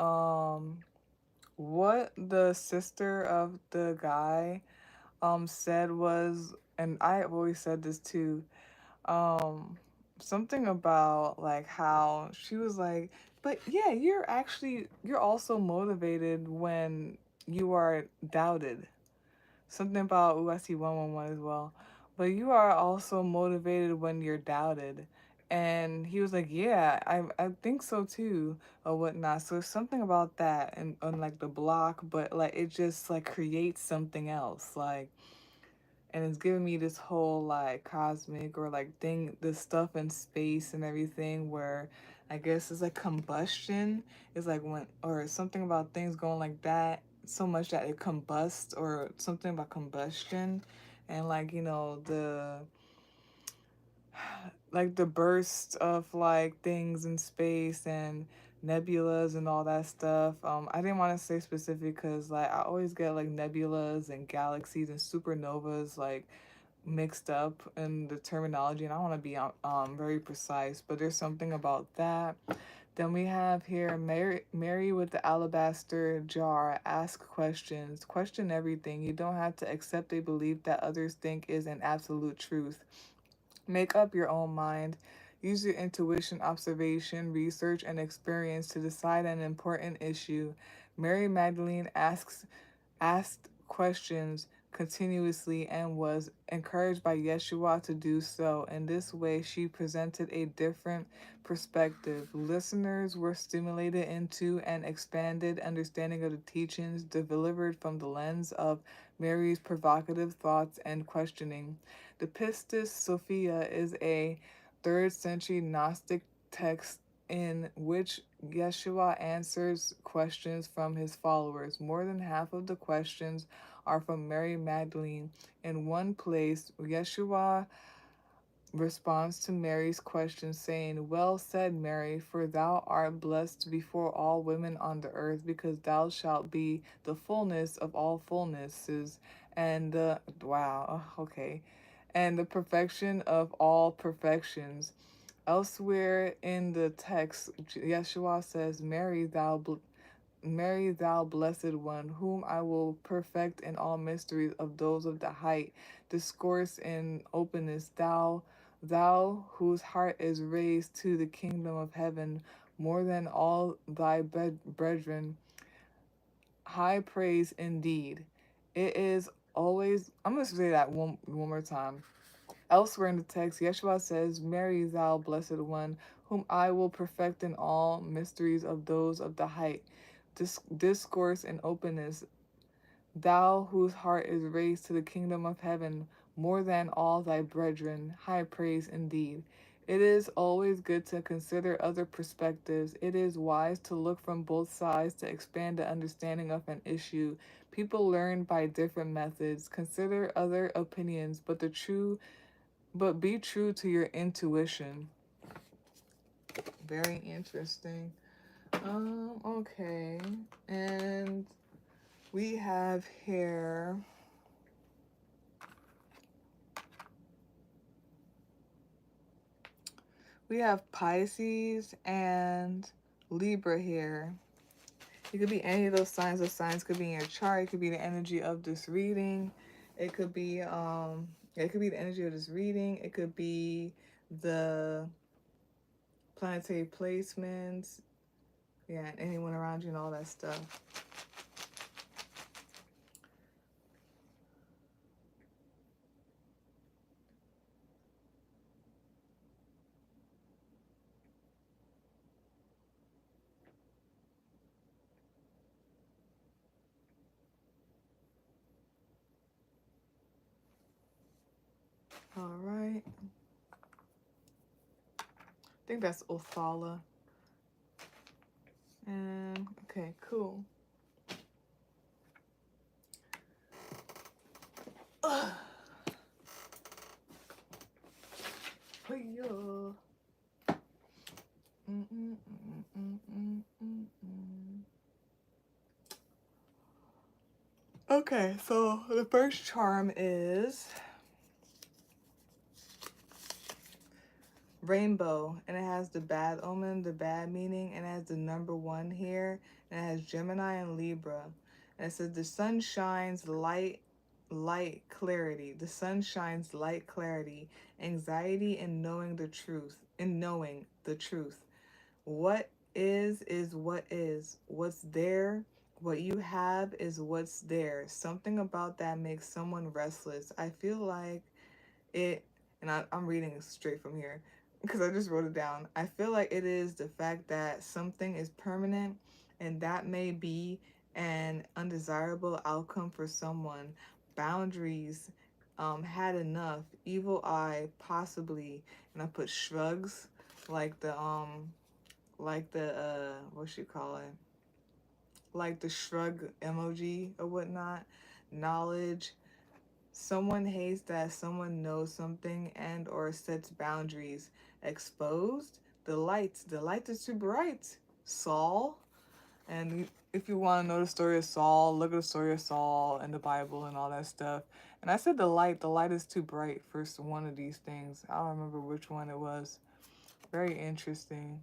Speaker 1: what the sister of the guy said was, and I have always said this too, um something about like how she was like, but yeah, you're also motivated when you are doubted. Something about, ooh, I see 111 as well, but you are also motivated when you're doubted. And he was like, yeah, I think so too, or whatnot. So something about that, and on like the block, but like it just like creates something else, like, and it's giving me this whole like cosmic or like thing, this stuff in space and everything, where I guess it's like combustion is like when, or something about things going like that so much that it combusts, or something about combustion, and like, you know, the like the burst of like things in space and nebulas and all that stuff. I didn't want to say specific because like I always get like nebulas and galaxies and supernovas like mixed up in the terminology, and I want to be very precise, but there's something about that. Then we have here Mary with the alabaster jar. Ask questions, question everything. You don't have to accept a belief that others think is an absolute truth. Make up your own mind. Use your intuition, observation, research, and experience to decide an important issue. Mary Magdalene asked questions continuously and was encouraged by Yeshua to do so. In this way, she presented a different perspective. Listeners were stimulated into an expanded understanding of the teachings delivered from the lens of Mary's provocative thoughts and questioning. The Pistis Sophia is a 3rd century Gnostic text in which Yeshua answers questions from his followers. More than half of the questions are from Mary Magdalene. In one place, Yeshua responds to Mary's question, saying, well said, Mary, for thou art blessed before all women on the earth, because thou shalt be the fullness of all fullnesses, and the, wow, okay, and the perfection of all perfections. Elsewhere in the text, Yeshua says, Mary, thou blessed one, whom I will perfect in all mysteries of those of the height, discourse in openness, thou whose heart is raised to the kingdom of heaven more than all thy brethren, high praise indeed. It is always, I'm going to say that one more time. Elsewhere in the text, Yeshua says, Mary, thou blessed one, whom I will perfect in all mysteries of those of the height, discourse and openness, thou whose heart is raised to the kingdom of heaven more than all thy brethren, high praise indeed. It is always good to consider other perspectives. It is wise to look from both sides to expand the understanding of an issue. People learn by different methods. Consider other opinions, but be true to your intuition. Very interesting. Okay. And we have here We have Pisces and Libra here. It could be any of those signs. Those signs could be in your chart. It could be the energy of this reading. It could be it could be the energy of this reading. It could be the planetary placements. Yeah, and anyone around you and all that stuff. All right. I think that's Othala. And okay, cool. Ugh. Okay, so the first charm is rainbow, and it has the bad omen, the bad meaning, and it has the number 1 here, and it has Gemini and Libra. And it says the sun shines light clarity. The sun shines light clarity, anxiety in knowing the truth, What is what is. What's there, what you have is what's there. Something about that makes someone restless. I feel like it, and I'm reading straight from here because I just wrote it down. I feel like it is the fact that something is permanent, and that may be an undesirable outcome for someone. Boundaries, had enough. Evil eye, possibly, and I put shrugs, like the what you call it, like the shrug emoji or whatnot. Knowledge, someone hates that someone knows something and or sets boundaries. Exposed, the light is too bright. Saul, and if you want to know the story of Saul, look at the story of Saul in the Bible and all that stuff. And I said the light is too bright for one of these things. I don't remember which one it was. Very interesting.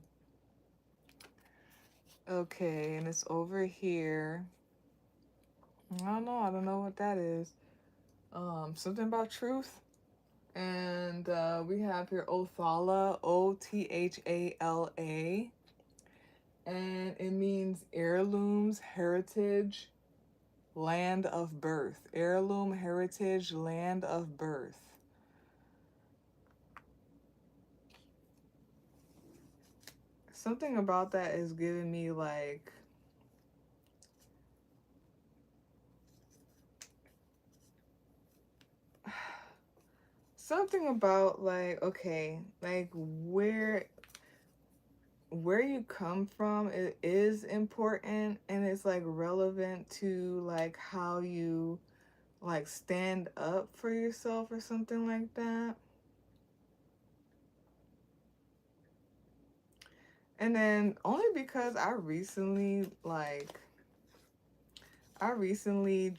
Speaker 1: Okay, and it's over here. I don't know what that is. Something about truth. And we have here Othala, Othala. And it means heirlooms, heritage, land of birth. Heirloom, heritage, land of birth. Something about that is giving me like something about like, okay, like where you come from, it is important, and it's like relevant to like how you like stand up for yourself or something like that. And then only because I recently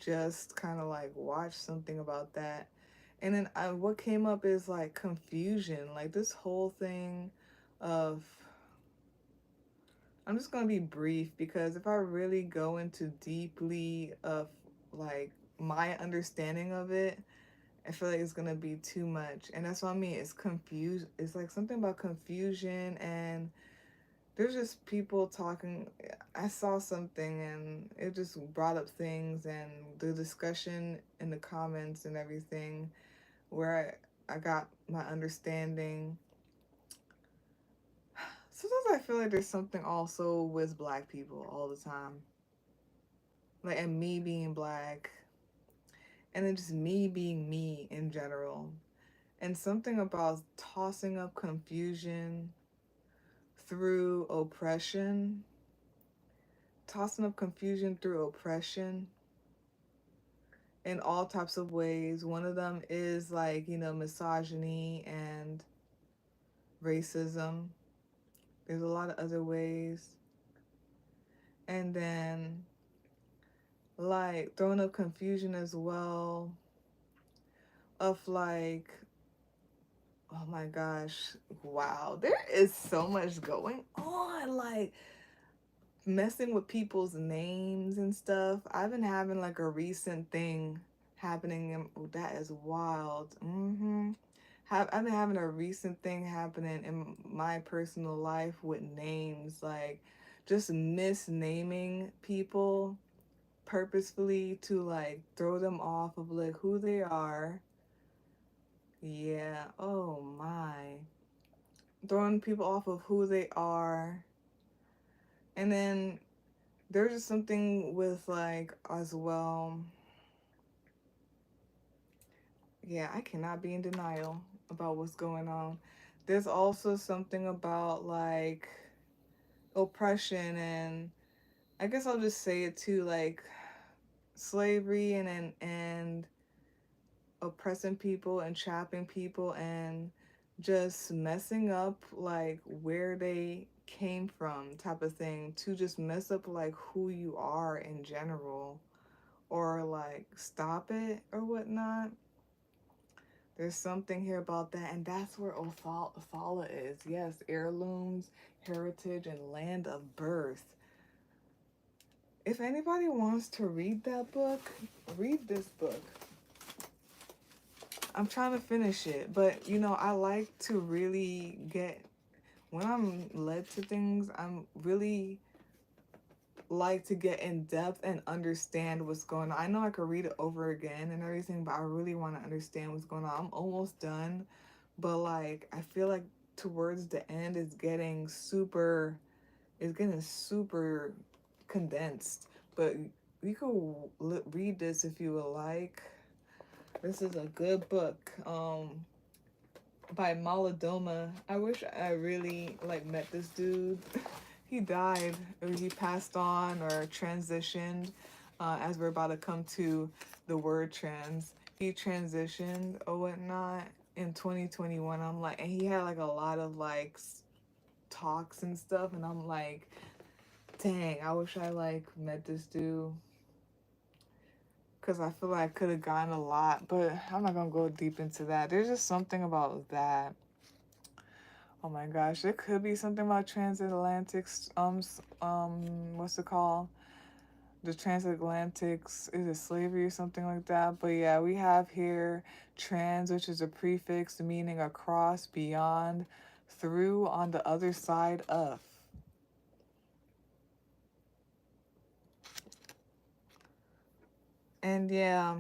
Speaker 1: just kind of like watched something about that. And then what came up is like confusion, like this whole thing of, I'm just gonna be brief because if I really go into deeply of like my understanding of it, I feel like it's gonna be too much. And that's what I mean. It's confused. It's like something about confusion, and there's just people talking. I saw something and it just brought up things, and the discussion in the comments and everything where I got my understanding. Sometimes I feel like there's something also with black people all the time. Like, and me being black, and then just me being me in general. And something about tossing up confusion through oppression, tossing up confusion through oppression in all types of ways. One of them is like, misogyny and racism. There's a lot of other ways. And then like throwing up confusion as well of like Oh my gosh. Wow. There is so much going on. Like messing with people's names and stuff. I've been having like a recent thing happening. Oh, that is wild. I've been having a recent thing happening in my personal life with names, like just misnaming people purposefully to like throw them off of like who they are. Yeah, oh my. Throwing people off of who they are. And then there's just something with like as well. Yeah, I cannot be in denial about what's going on. There's also something about like oppression, and I guess I'll just say it too, like slavery and oppressing people and trapping people and just messing up like where they came from type of thing, to just mess up like who you are in general, or like stop it or whatnot. There's something here about that, and that's where Othala is. Yes, heirlooms, heritage, and land of birth. If anybody wants to read that book, read this book. I'm trying to finish it, but you know, I like to really get, when I'm led to things, I'm really like to get in depth and understand what's going on. I know I could read it over again and everything, but I really want to understand what's going on. I'm almost done, but like I feel like towards the end it's getting super condensed. But you could read this if you would like. This is a good book. By Maladoma. I wish I really like met this dude. He died, or he passed on, or transitioned. As we're about to come to the word trans, he transitioned or whatnot in 2021. I'm like, and he had like a lot of like talks and stuff, and I'm like, dang, I wish I like met this dude, because I feel like I could have gotten a lot, but I'm not gonna go deep into that. There's just something about that. Oh my gosh, it could be something about transatlantic. What's it called? The transatlantics, is it slavery or something like that? But yeah, we have here trans, which is a prefix meaning across, beyond, through, on the other side of. And yeah,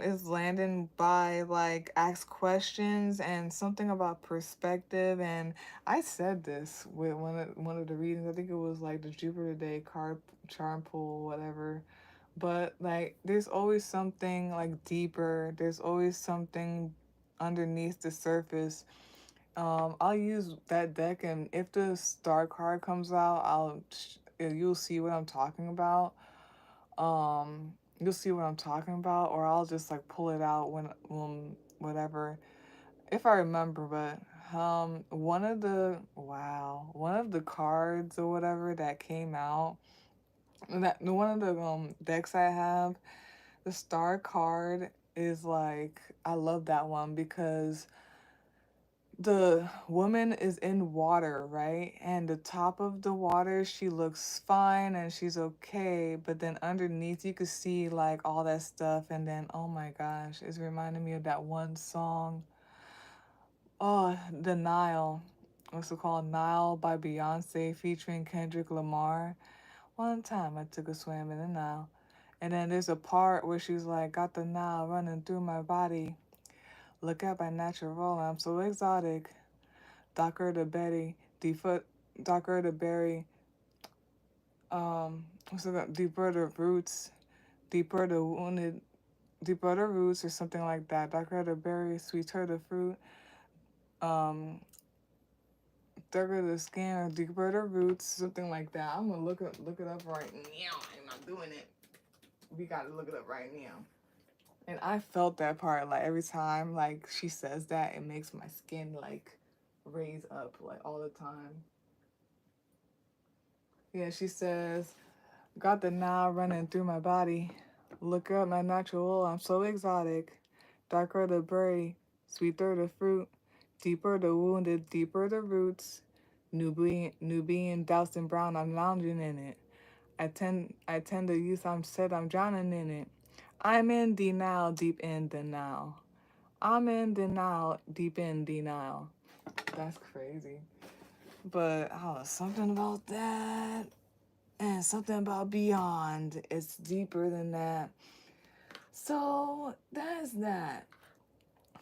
Speaker 1: is landing by like ask questions and something about perspective. And I said this with one of the readings. I think it was like the Jupiter Day card charm pool, whatever. But like, there's always something like deeper. There's always something underneath the surface. I'll use that deck, and if the star card comes out, you'll see what I'm talking about. You'll see what I'm talking about, or I'll just like pull it out when whatever, if I remember. But one of the cards or whatever that came out, that one of the decks I have, the star card is like, I love that one because the woman is in water, right? And the top of the water, she looks fine and she's okay. But then underneath, you could see like all that stuff. And then, oh my gosh, it's reminding me of that one song. Oh, The Nile. What's it called? Nile by Beyonce featuring Kendrick Lamar. One time I took a swim in the Nile. And then there's a part where she's like, got the Nile running through my body. Look at my natural, I'm so exotic. Darker the Betty, deeper, darker the berry, what's it called? Deeper the roots, deeper the wounded, deeper the roots, or something like that. Darker the berry, sweeter the fruit, um, darker the skin, or deeper the roots, something like that. I'm gonna look it up right now. I'm not doing it. We gotta look it up right now. And I felt that part, like every time like she says that, it makes my skin like raise up like all the time. Yeah, she says, got the Nile running through my body. Look up my natural, I'm so exotic. Darker the berry, sweeter the fruit. Deeper the wounded, deeper the roots. Nubian doused in brown, I'm lounging in it. I tend to youth, I'm set, I'm drowning in it. I'm in denial, deep in denial. I'm in denial, deep in denial. That's crazy. But something about that and something about beyond. It's deeper than that. So that's that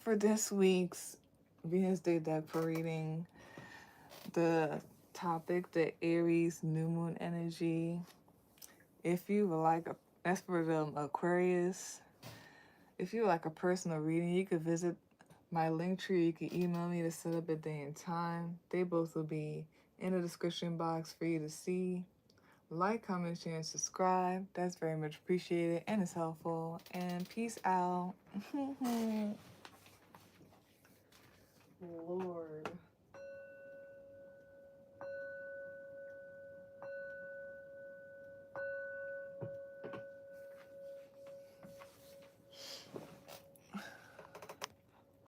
Speaker 1: for this week's Venus Day deck for reading. The topic, the Aries new moon energy. If you would like that's for the Aquarius. If you would like a personal reading, you could visit my link tree. You can email me to set up a day and time. They both will be in the description box for you to see. Like, comment, share, and subscribe. That's very much appreciated and it's helpful. And peace out.